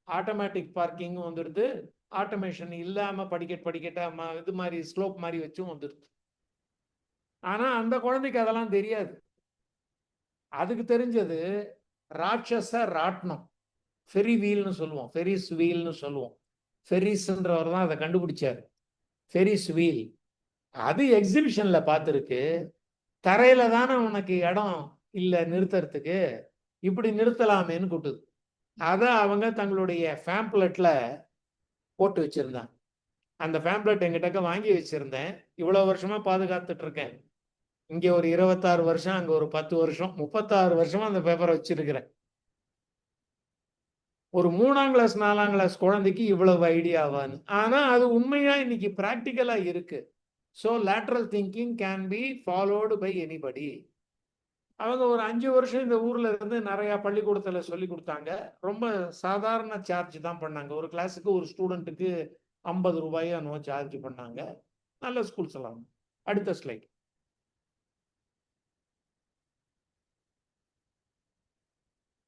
S4: ஆட்டோமேட்டிக் பார்க்கிங் வந்துடுது, ஆட்டோமேஷன் இல்லாம படிக்கட்டா இது மாதிரி ஸ்லோப் மாதிரி வச்சும் வந்துடுது. ஆனா அந்த குழந்தைக்கு அதெல்லாம் தெரியாது. அதுக்கு தெரிஞ்சது ராட்சச ராட்னம், ஃபெரி வீல்னு சொல்லுவோம், ஃபெரிஸ் வீல்னு சொல்லுவோம். ஃபெரிஸ்ன்றவர் தான் அதை கண்டுபிடிச்சாரு, ஃபெரிஸ் வீல். அது எக்ஸிபிஷன்ல பார்த்துருக்கு. தரையில தானே உனக்கு இடம் இல்லை நிறுத்துறதுக்கு, இப்படி நிறுத்தலாமேன்னு கூட்டுது. அதை அவங்க தங்களுடைய ஃபேம்ப்ளெட்ல போட்டு வச்சிருந்தாங்க. அந்த ஃபேம்ப்ளெட் எங்கிட்ட வாங்கி வச்சிருந்தேன், இவ்வளவு வருஷமா பாதுகாத்துட்டு இருக்கேன். இங்க ஒரு 26 வருஷம், அங்க ஒரு 10 வருஷம், 36 வருஷமா அந்த பேப்பரை வச்சிருக்கிறேன். ஒரு 3ஆம் கிளாஸ் 4ஆம் கிளாஸ் குழந்தைக்கு இவ்வளவு ஐடியாவான்னு. ஆனா அது உண்மையா இன்னைக்கு பிராக்டிக்கலா இருக்கு. So lateral thinking can be followed by anybody. அவங்க ஒரு 5 வருஷம் இந்த ஊர்ல இருந்து நிறைய பள்ளிக்கூடத்துல சொல்லி கொடுத்தாங்க. ரொம்ப சாதாரண சார்ஜ் தான் பண்ணாங்க. ஒரு கிளாஸுக்கு ஒரு ஸ்டூடெண்ட்டுக்கு 50 ரூபாயோ என்னவோ சார்ஜ் பண்ணாங்க. நல்ல ஸ்கூல்ஸ் எல்லாம். அடுத்த ஸ்லைட்.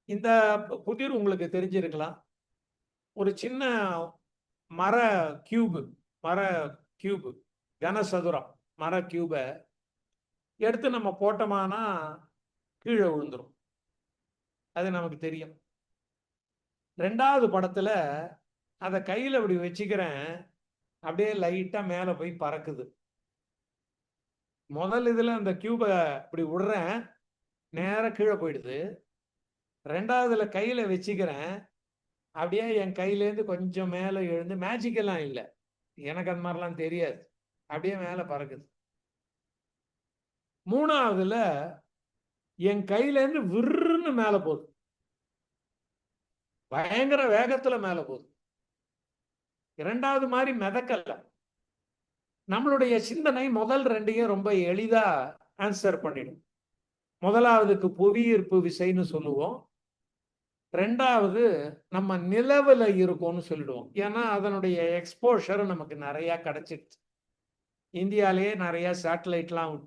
S4: இந்த புதிர் உங்களுக்கு தெரிஞ்சிருக்கலாம். ஒரு சின்ன மர கியூபு கனசதுரம் மர கியூபை எடுத்து நம்ம போட்டோமானா கீழே விழுந்துரும். அது நமக்கு தெரியும். 2வது படத்துல அதை கையில இப்படி வச்சுக்கிறேன், அப்படியே லைட்டா மேல போய் பறக்குது. முதல் இதுல அந்த கியூபை இப்படி விடுறேன், நேரா கீழே போயிடுது. 2வதுல கையில வச்சுக்கிறேன், அப்படியே என் கையிலேருந்து கொஞ்சம் மேலே எழுந்து, மேஜிக்கெல்லாம் இல்லை, எனக்கு அந்த மாதிரிலாம் தெரியாது, அப்படியே மேலே பறக்குது. 3வதுல என் கையிலேருந்து விருன்னு மேலே போகுது, பயங்கர வேகத்துல மேலே போகுது. 2வது மாதிரி மிதக்கல்ல. நம்மளுடைய சிந்தனை முதல் 2ஐயும் ரொம்ப எளிதா ஆன்சர் பண்ணிடும். 1வதுக்கு புவியீர்ப்பு விசைன்னு சொல்லுவோம், 2வது நம்ம நிலவுல இருக்கோம்னு சொல்லிடுவோம். ஏன்னா அதனுடைய எக்ஸ்போஷர் நமக்கு நிறைய கிடைச்சிடுச்சு. இந்தியாலேயே நிறைய சேட்டலைட்லாம்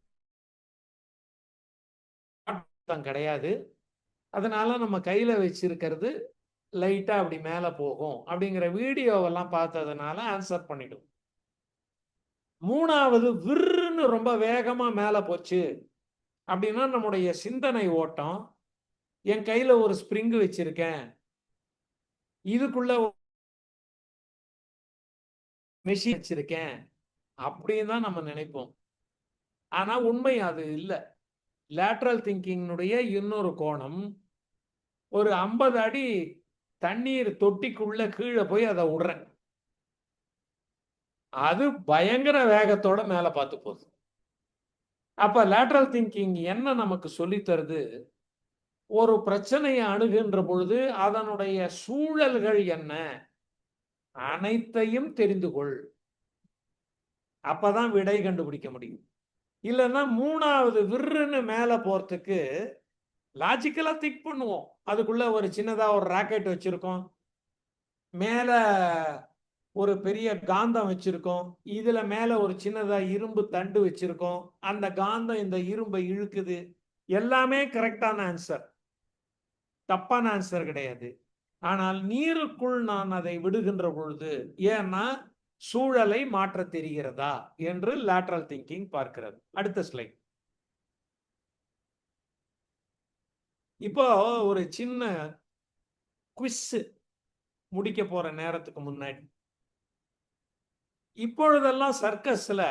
S4: கிடையாது. அதனால நம்ம கையில வச்சிருக்கிறது லைட்டா அப்படி மேல போகும் அப்படிங்கிற வீடியோவெல்லாம் பார்த்ததுனால ஆன்சர் பண்ணிடும். 3வது விருன்னு ரொம்ப வேகமா மேல போச்சு அப்படின்னா நம்முடைய சிந்தனை ஓட்டம், என் கையில ஒரு ஸ்ப்ரிங் வச்சிருக்கேன், இதுக்குள்ள மெஷின் வச்சிருக்கேன் அப்படின்னு தான் நம்ம நினைப்போம். ஆனா உண்மை அது இல்லை. லேட்ரல் திங்கிங்னுடைய இன்னொரு கோணம், ஒரு 50 அடி தண்ணீர் தொட்டிக்குள்ள கீழே போய் அதை விடுறேன், அது பயங்கர வேகத்தோட மேல பார்த்து போகுது. அப்ப லேட்ரல் திங்கிங் என்ன நமக்கு சொல்லி தருது? ஒரு பிரச்சனையை அணுகின்ற பொழுது அதனுடைய சூழல்கள் என்ன அனைத்தையும் தெரிந்து கொள், அப்பதான் விடை கண்டுபிடிக்க முடியும். இல்லைன்னா 3வது விருன்னு மேல போறதுக்கு லாஜிக்கலா திங்க் பண்ணுவோம். அதுக்குள்ள ஒரு சின்னதா ஒரு ராக்கெட் வச்சிருக்கோம், மேல ஒரு பெரிய காந்தம் வச்சிருக்கோம், இதுல மேல ஒரு சின்னதா இரும்பு தண்டு வச்சிருக்கோம், அந்த காந்தம் இந்த இரும்பை இழுக்குது. எல்லாமே கரெக்டான ஆன்சர், தப்பான ஆன்சர் கிடையாது. ஆனால் நீருக்குள் நான் அதை விடுகின்ற பொழுது, ஏன்னா சூழலை மாற்ற தெரிகிறதா என்று லேட்ரல் திங்கிங் பார்க்கிறது. அடுத்த ஸ்லைட். இப்போ ஒரு சின்ன குவிஸ் முடிக்க போற நேரத்துக்கு முன்னாடி, இப்பொழுதெல்லாம் சர்க்கஸ்ல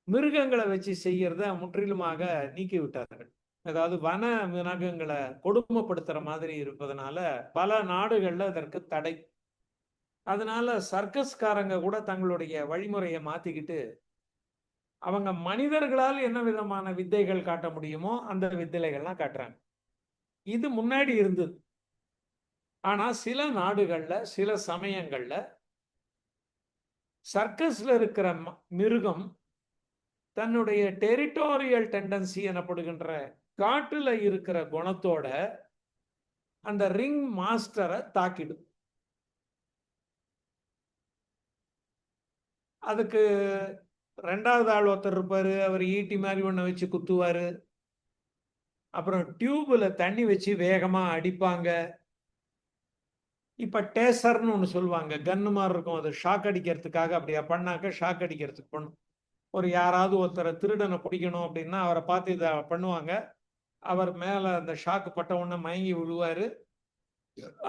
S4: மிருகங்களை வச்சு செய்யறத முற்றிலுமாக நீக்கி விட்டார்கள். அதாவது வன மிருகங்களை கொடுமைப்படுத்துற மாதிரி இருப்பதனால பல நாடுகள்ல அதற்கு தடை. அதனால சர்க்கஸ்காரங்க கூட தங்களுடைய வழிமுறையை மாத்திக்கிட்டு அவங்க மனிதர்களால் என்ன விதமான வித்தைகள் காட்ட முடியுமோ அந்த வித்தைகள்லாம் காட்டுறாங்க. இது முன்னாடி இருந்தது. ஆனா சில நாடுகள்ல சில சமயங்கள்ல சர்க்கஸ்ல இருக்கிற மிருகம் தன்னுடைய டெரிட்டோரியல் டெண்டன்சி எனப்படுகின்ற காட்டுல இருக்கிற குணத்தோட அந்த ரிங் மாஸ்டரை தாக்கிடும். அதுக்கு 2வது ஆள் ஒருத்தர் இருப்பாரு, அவர் ஈட்டி மாதிரி ஒண்ண வச்சு குத்துவாரு, அப்புறம் டியூப்ல தண்ணி வச்சு வேகமா அடிப்பாங்க. இப்ப டேசர்னு ஒன்று சொல்லுவாங்க, கன்னு மாதிரி இருக்கும், அது ஷாக் அடிக்கிறதுக்காக. அப்படியா பண்ணாக்க ஷாக் அடிக்கிறதுக்கு பண்ணும். ஒரு யாராவது ஒருத்தரை திருடனை பிடிக்கணும் அப்படின்னா அவரை பார்த்து இதை பண்ணுவாங்க. அவர் மேல அந்த ஷாக்கு பட்ட உடனே மயங்கி விழுவாரு.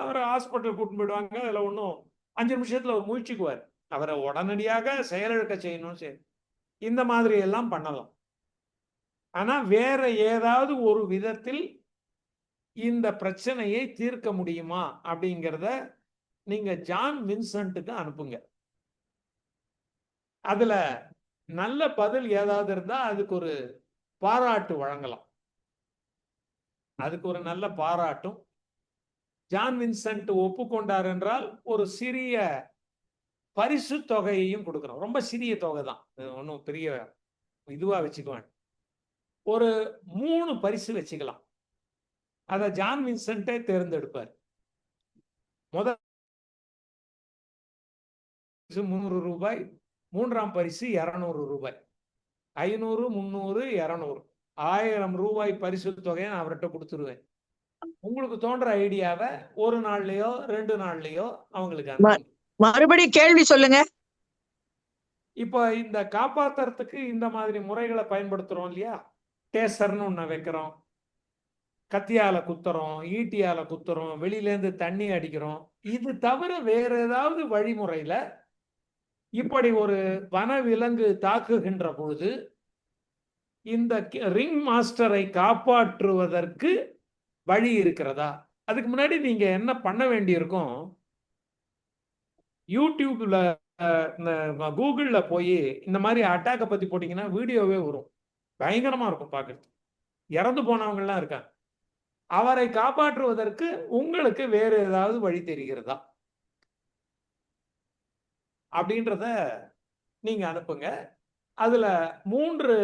S4: அவரை ஹாஸ்பிட்டல் கூட்டிட்டு போயிடுவாங்க. அதுல ஒன்றும் 5 நிமிஷத்துல அவர் முழிச்சுக்குவார். அவரை உடனடியாக செயலிழக்க செய்யணும். சரி, இந்த மாதிரி எல்லாம் பண்ணலாம். ஆனா வேற ஏதாவது ஒரு விதத்தில் இந்த பிரச்சனையை தீர்க்க முடியுமா அப்படிங்கிறத நீங்க ஜான் வின்சென்ட்டுக்கு அனுப்புங்க. அதுல நல்ல பதில் ஏதாவது இருந்தா அதுக்கு ஒரு பாராட்டு வழங்கலாம். அதுக்கு ஒரு நல்ல பாராட்டும். ஜான் வின்சென்ட் ஒப்புக்கொண்டார் என்றால் ஒரு சிறிய பரிசு தொகையையும் கொடுக்கிறோம். ரொம்ப சிறிய தொகை தான், ஒன்றும் பெரிய இதுவா வச்சுக்குவேன். ஒரு 3 பரிசு வச்சுக்கலாம். அத ஜான் வின்சென்ட்டே தேர்ந்தெடுப்பார். முதல் 100 ரூபாய், 3ஆம் பரிசு 200 ரூபாய், 500, 300, 200, 1000 ரூபாய் பரிசு தொகையை நான் அவர்கிட்ட கொடுத்துருவேன். உங்களுக்கு தோன்ற ஐடியாவை ஒரு நாள்லயோ 2 நாள்லயோ அவங்களுக்கு அனுப்புங்க.
S5: மறுபடி கேள்வி சொல்லுங்க.
S4: இப்போ இந்த காப்பாத்துறதுக்கு இந்த மாதிரி முறைகளை பயன்படுத்துறோம் இல்லையா? டேசர்னு ஒண்ணு வைக்கிறோம், கத்தியால குத்துறோம், ஈட்டியால குத்துறோம், வெளியில இருந்து தண்ணி அடிக்கிறோம். இது தவிர வேற ஏதாவது வழிமுறையில இப்படி ஒரு வனவிலங்கு தாக்குகின்ற பொழுது இந்த ரிங் மாஸ்டரை காப்பாற்றுவதற்கு வழி இருக்கிறதா? அதுக்கு முன்னாடி நீங்க என்ன பண்ண வேண்டியிருக்கும், யூடியூப்ல கூகுள்ல போய் இந்த மாதிரி அட்டாக்கை பத்தி போட்டீங்கன்னா வீடியோவே வரும். பயங்கரமா இருக்கும் பார்க்கறது. இறந்து போனவங்க எல்லாம் இருக்காங்க. அவரை காப்பாற்றுவதற்கு உங்களுக்கு வேற ஏதாவது வழி தெரிகிறதா அப்படின்றத நீங்க அனுப்புங்க. அதுல 3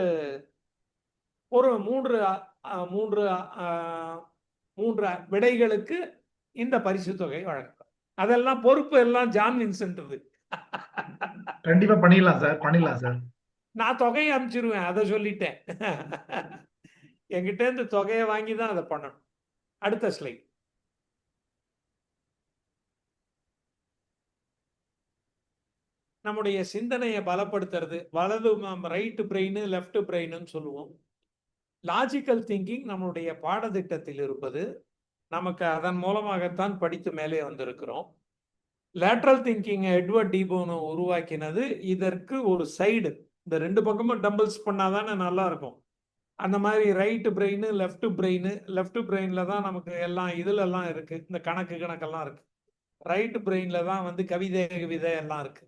S4: விடைகளுக்கு இந்த பரிசு தொகை வழங்கப்படும். அதெல்லாம் பொறுப்பு எல்லாம் ஜான் வின்சென்ட்.
S3: கண்டிப்பா பண்ணிடலாம் சார், பண்ணிடலாம் சார்.
S4: நான் தொகையை அனுப்பிச்சிருவேன், அதை சொல்லிட்டேன். என்கிட்ட இருந்து தொகையை வாங்கி தான் அதை பண்ணணும். அடுத்த ஸ்லைட். நம்முடைய சிந்தனையை பலப்படுத்துறது, வலது ரைட் பிரெயின் லெஃப்ட் பிரெயின்னு சொல்லுவோம். லாஜிக்கல் திங்கிங் நம்மளுடைய பாடத்திட்டத்தில் இருப்பது. நமக்கு அதன் மூலமாகத்தான் படித்து மேலே வந்திருக்கிறோம். லேட்ரல் திங்கிங் எட்வர்ட் டிபோனோ உருவாக்கினது. இதற்கு ஒரு சைடு, இந்த 2 பக்கமும் டம்பிள்ஸ் பண்ணாதானே நல்லா இருக்கும். அந்த மாதிரி ரைட் பிரெயின் லெஃப்ட் பிரெயின்ல தான் நமக்கு எல்லாம் இதுல எல்லாம் இருக்கு. இந்த கணக்கெல்லாம் இருக்கு. ரைட் பிரெயின்ல தான் வந்து கவிதை எல்லாம் இருக்கு.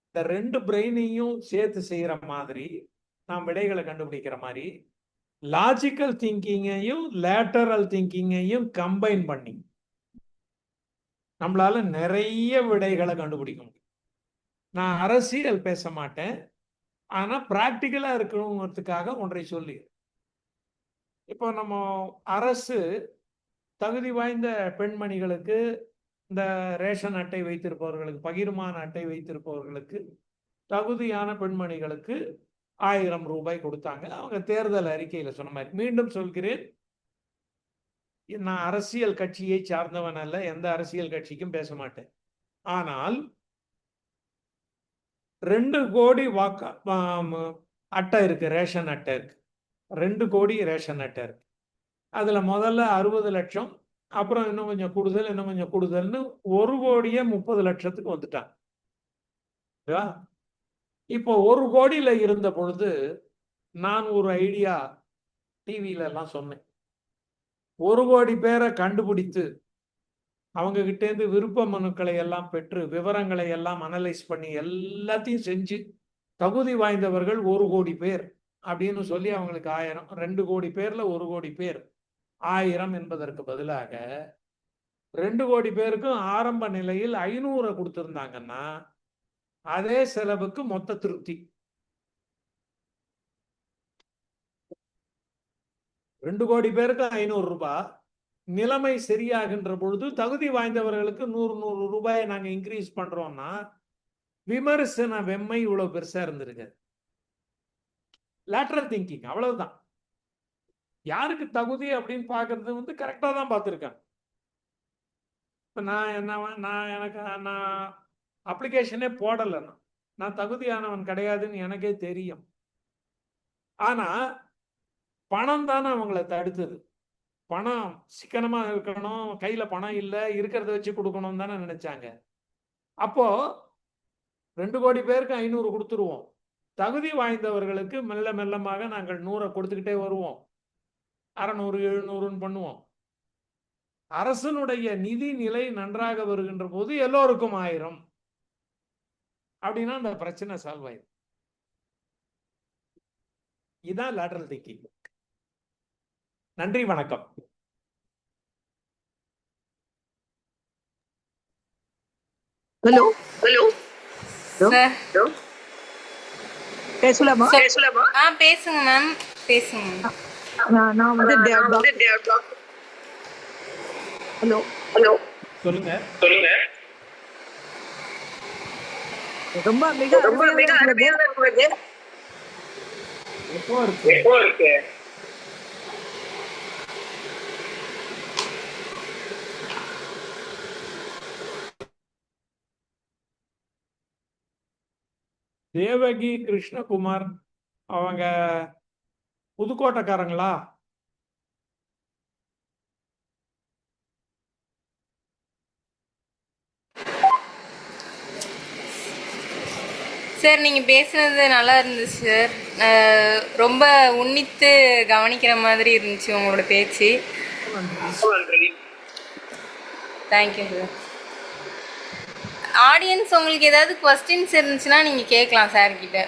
S4: இந்த 2 பிரெயினையும் சேர்த்து செய்யற மாதிரி, நாம் விடைகளை கண்டுபிடிக்கிற மாதிரி, லாஜிக்கல் திங்கிங்கையும் லேட்டரல் திங்கிங்கையும் கம்பைன் பண்ணி நம்மளால நிறைய விடைகளை கண்டுபிடிக்க முடியும். நான் அரசியல் பேச மாட்டேன், ஆனா பிராக்டிக்கலா இருக்கணுங்கிறதுக்காக ஒன்றை சொல்லி, இப்போ நம்ம அரசு தகுதி வாய்ந்த பெண்மணிகளுக்கு, இந்த ரேஷன் அட்டை வைத்திருப்பவர்களுக்கு, பகிர்மான அட்டை வைத்திருப்பவர்களுக்கு, தகுதியான பெண்மணிகளுக்கு 1000 ரூபாய் கொடுத்தாங்க. அவங்க தேர்தல் அறிக்கையில சொன்ன மாதிரி. மீண்டும் சொல்கிறேன், நான் அரசியல் கட்சியை சார்ந்தவன் அல்ல, எந்த அரசியல் கட்சிக்கும் பேச மாட்டேன். ஆனால் 2 கோடி அட்டை இருக்கு, ரேஷன் அட்டை இருக்கு. 2 கோடி ரேஷன் அட்டை இருக்கு. அதுல முதல்ல 60 லட்சம், அப்புறம் இன்னும் கொஞ்சம் கூடுதல்னு 1 கோடியே 30 லட்சத்துக்கு வந்துட்டாங்க. இப்போ 1 கோடியில இருந்த பொழுது நான் ஒரு ஐடியா டிவியில எல்லாம் சொன்னேன். 1 கோடி பேரை கண்டுபிடித்து அவங்க கிட்ட இருந்து விருப்ப மனுக்களை எல்லாம் பெற்று விவரங்களை எல்லாம் அனலைஸ் பண்ணி எல்லாத்தையும் செஞ்சு தகுதி வாய்ந்தவர்கள் 1 கோடி பேர் அப்படின்னு சொல்லி அவங்களுக்கு 1000, 2 கோடி பேர்ல 1 கோடி பேர் 1000 என்பதற்கு பதிலாக 2 கோடி பேருக்கும் ஆரம்ப நிலையில் 500 கொடுத்திருந்தாங்கன்னா அதே செலவுக்கு மொத்த திருப்தி. 2 கோடி பேருக்கு 500 ரூபாய். நிலைமை சரியாகின்ற பொழுது தகுதி வாய்ந்தவர்களுக்கு 100 ரூபாயை நாங்க இன்க்ரீஸ் பண்றோம்னா விமர்சன வெம்மை இவ்வளவு பெருசா இருந்திருக்கு. லேட்டரல் திங்கிங் அவ்வளவுதான். யாருக்கு தகுதி அப்படின்னு பாக்குறது வந்து கரெக்டா தான் பார்த்திருக்காங்க. நான் அப்ளிகேஷனே போடலை. நான் தகுதியானவன் கிடையாதுன்னு எனக்கே தெரியும். ஆனா பணம் தானே அவங்கள தடுத்தது. பணம் சிக்கனமா இருக்கணும், கையில பணம் இல்லை, இருக்கிறத வச்சு கொடுக்கணும் தானே நினைச்சாங்க. அப்போ 2 கோடி பேருக்கு 500 கொடுத்துருவோம். தகுதி வாய்ந்தவர்களுக்கு மெல்ல மெல்லமாக நாங்கள் 100 கொடுத்துக்கிட்டே வருவோம். 600 700 பண்ணுவோம். அரசனுடைய நிதி நிலை நன்றாக வருகின்ற போது எல்லோருக்கும் 1000 அப்படின்னா அந்த பிரச்சனை சால்வ் ஆயிடும். இதான் லேட்டரல் திங்கிங். நன்றி, வணக்கம்.
S5: ஹலோ
S2: சார்
S5: பேசலாமா?
S2: பேசுங்க மேம், பேசுங்க.
S5: நான் வந்து ஹலோ
S4: சொல்லுங்க.
S5: ரொம்ப மிக அருமையா இருக்கிறது.
S4: எப்போ இருக்கு? தேவகி கிருஷ்ணகுமார் அவங்க புதுக்கோட்டைக்காரங்களா?
S2: சார் நீங்கள் பேசுனது நல்லா இருந்துச்சு சார். ரொம்ப உன்னித்து கவனிக்கிற மாதிரி இருந்துச்சு உங்களோட பேச்சு. Thank you sir. ஆடியன்ஸ் உங்களுக்கு ஏதாவது கொஸ்டின்ஸ் இருந்துச்சுன்னா நீங்கள் கேட்கலாம் சார் கிட்ட.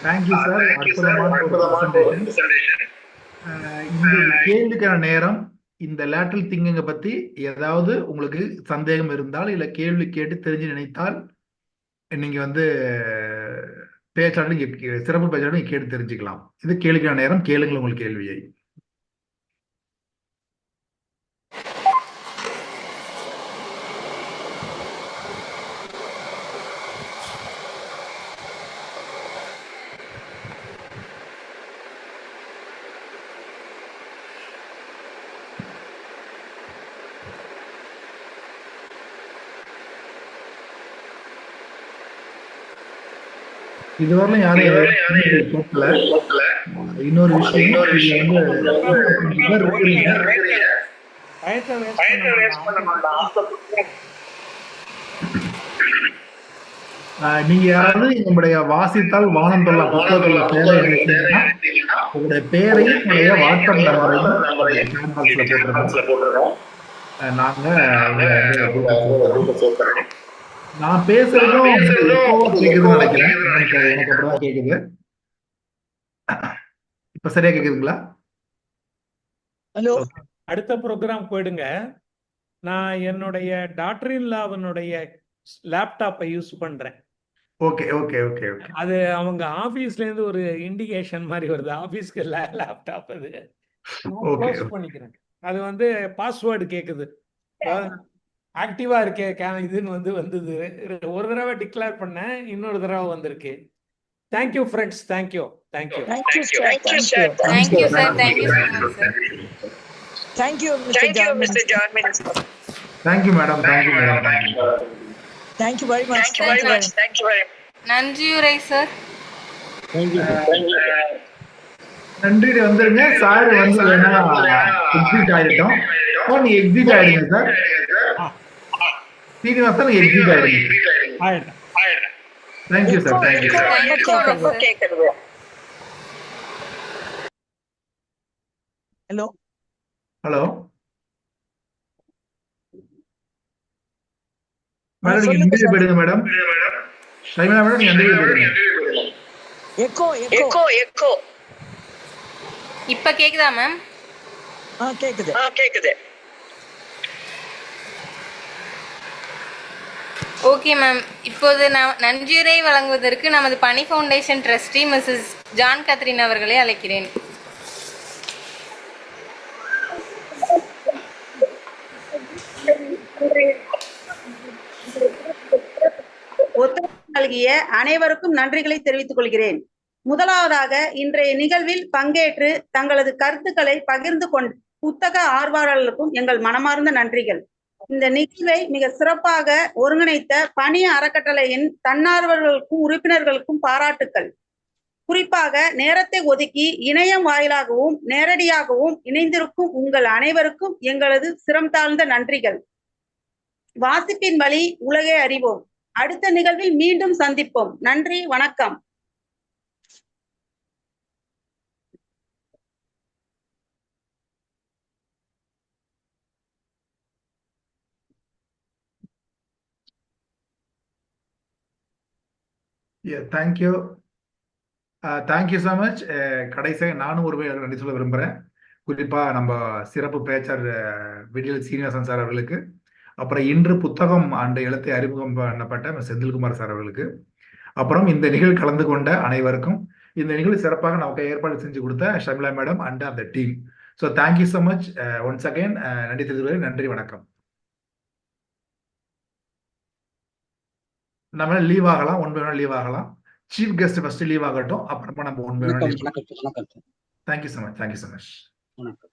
S3: Thank you sir. அற்புதமான presentation. இந்த கேள்விக்கான நேரம். இந்த லேட்டரல் திங்கிங்கை பத்தி ஏதாவது உங்களுக்கு சந்தேகம் இருந்தால் இல்ல கேள்வி கேட்டு தெரிஞ்சு நினைத்தால் நீங்க வந்து பேச்சாளர் நீங்க சிறப்பு பேச்சாளர் நீங்க கேட்டு தெரிஞ்சுக்கலாம். இது கேள்விக்கான நேரம். கேளுங்கள் உங்கள் கேள்வியை. இதுவரையிலும் யாரும் கேட்கல. இன்னொரு விஷயம், நீங்க யாராவது நம்முடைய வாசித்தால் வானம் தொல்லா புத்தகத்துல உங்களுடைய பேரையும் உங்களுடைய வாட்ஸ்அப் நம்பரையும் போட்டுருக்கோம். நாங்க நான் பேசுறதும் கேக்குதுன்னு நினைக்கிறேன். எனக்கு அப்படிதான் கேக்குது. இப்ப சரியா கேக்குதுங்களா?
S5: ஹலோ.
S4: அடுத்த ப்ரோக்ராம் போயிடுங்க. நான் என்னுடைய டாக்டர் இன் லாவனுடைய லேப்டாப்பை யூஸ் பண்றேன்.
S3: Okay okay okay okay.
S4: அது அவங்க ஆபீஸ்ல இருந்து ஒரு இண்டிகேஷன் மாதிரி வருது. ஆபீஸ்க்கு லேப்டாப் அது க்ளோஸ் பண்ணிக்கிறேன். அது வந்து பாஸ்வேர்டு கேக்குது. ஆக்டிவா இருக்கே இதுன்னு வந்தது. ஒரு தடவை டிக்ளேர் பண்ணேன், இன்னொரு தடவை வந்திருக்கு. Thank you friends. Thank you.
S2: Thank you sir.
S5: Thank you mister ஜார்மின்.
S3: Thank you madam.
S5: Thank you very much.
S2: நன்றியுரை சார்.
S3: நன்றி வந்துருங்க சார். வந்து எக்ஸிட் ஆயிட்டோம். நீ எக்ஸிட் ஆயிடுங்க சார். சீனிவாசன் எக்ஸிட் ஆயிடுங்க. Thank you sir. Thank you.
S5: Hello
S3: hello madam, நீங்க இன்டர்வியூ போயிடுங்க மேடம். ஷைமிலா மேடம், நீங்க இன்டர்வியூ போயிடுங்க.
S5: எக்கோ.
S2: இப்ப கேக்குதா மேம்?
S5: கேக்குது.
S2: Okay ma'am. இப்போது நன்றியுரை வழங்குவதற்கு நமது பணி foundation trustee Mrs John Catherine அவர்களை அழைக்கிறேன்.
S6: ஒத்துழைப்பு நல்கிய அனைவருக்கும் நன்றிகளை தெரிவித்துக் கொள்கிறேன். முதலாவதாக இன்றைய நிகழ்வில் பங்கேற்று தங்களது கருத்துக்களை பகிர்ந்து கொண்ட புத்தக ஆர்வலர்களுக்கும் எங்கள் மனமார்ந்த நன்றிகள். இந்த நிகழ்வை மிக சிறப்பாக ஒருங்கிணைத்த பணி அறக்கட்டளையின் தன்னார்வலர்களுக்கும் உறுப்பினர்களுக்கும் பாராட்டுக்கள். குறிப்பாக நேரத்தை ஒதுக்கி இணையம் வாயிலாகவும் நேரடியாகவும் இணைந்திருக்கும் உங்கள் அனைவருக்கும் எங்களது சிரம் தாழ்ந்த நன்றிகள். வாசிப்பின் வழி உலகை அறிவோம். அடுத்த நிகழ்வில் மீண்டும் சந்திப்போம். நன்றி, வணக்கம்.
S3: Thank you thank you so much. கடைசியாக நானும் ஒரு நன்றி சொல்ல விரும்புகிறேன். குறிப்பாக நம்ம சிறப்பு பேச்சாளர் விடியல் சீனிவாசன் சார் அவர்களுக்கு, அப்புறம் இன்று புத்தகம் ஆண்டு எழுத்தை அறிமுகம் பண்ணப்பட்ட செந்தில்குமார் சார் அவர்களுக்கு, அப்புறம் இந்த நிகழ்வு கலந்து கொண்ட அனைவருக்கும், இந்த நிகழ்வு சிறப்பாக நமக்கு ஏற்பாடு செஞ்சு கொடுத்த ஷர்மிளா மேடம் அண்ட் அந்த team. So thank you so much once again. நன்றி தெரிவித்துக் நன்றி, வணக்கம். நம்ம லீவ் ஆகலாம், 1 by 1 லீவ் ஆகலாம். சீஃப் கெஸ்ட் ஃபர்ஸ்ட் லீவ் ஆகட்டும், அப்புறமா நம்ம 1 by 1 leave. Thank you so much.
S1: வணக்கம்.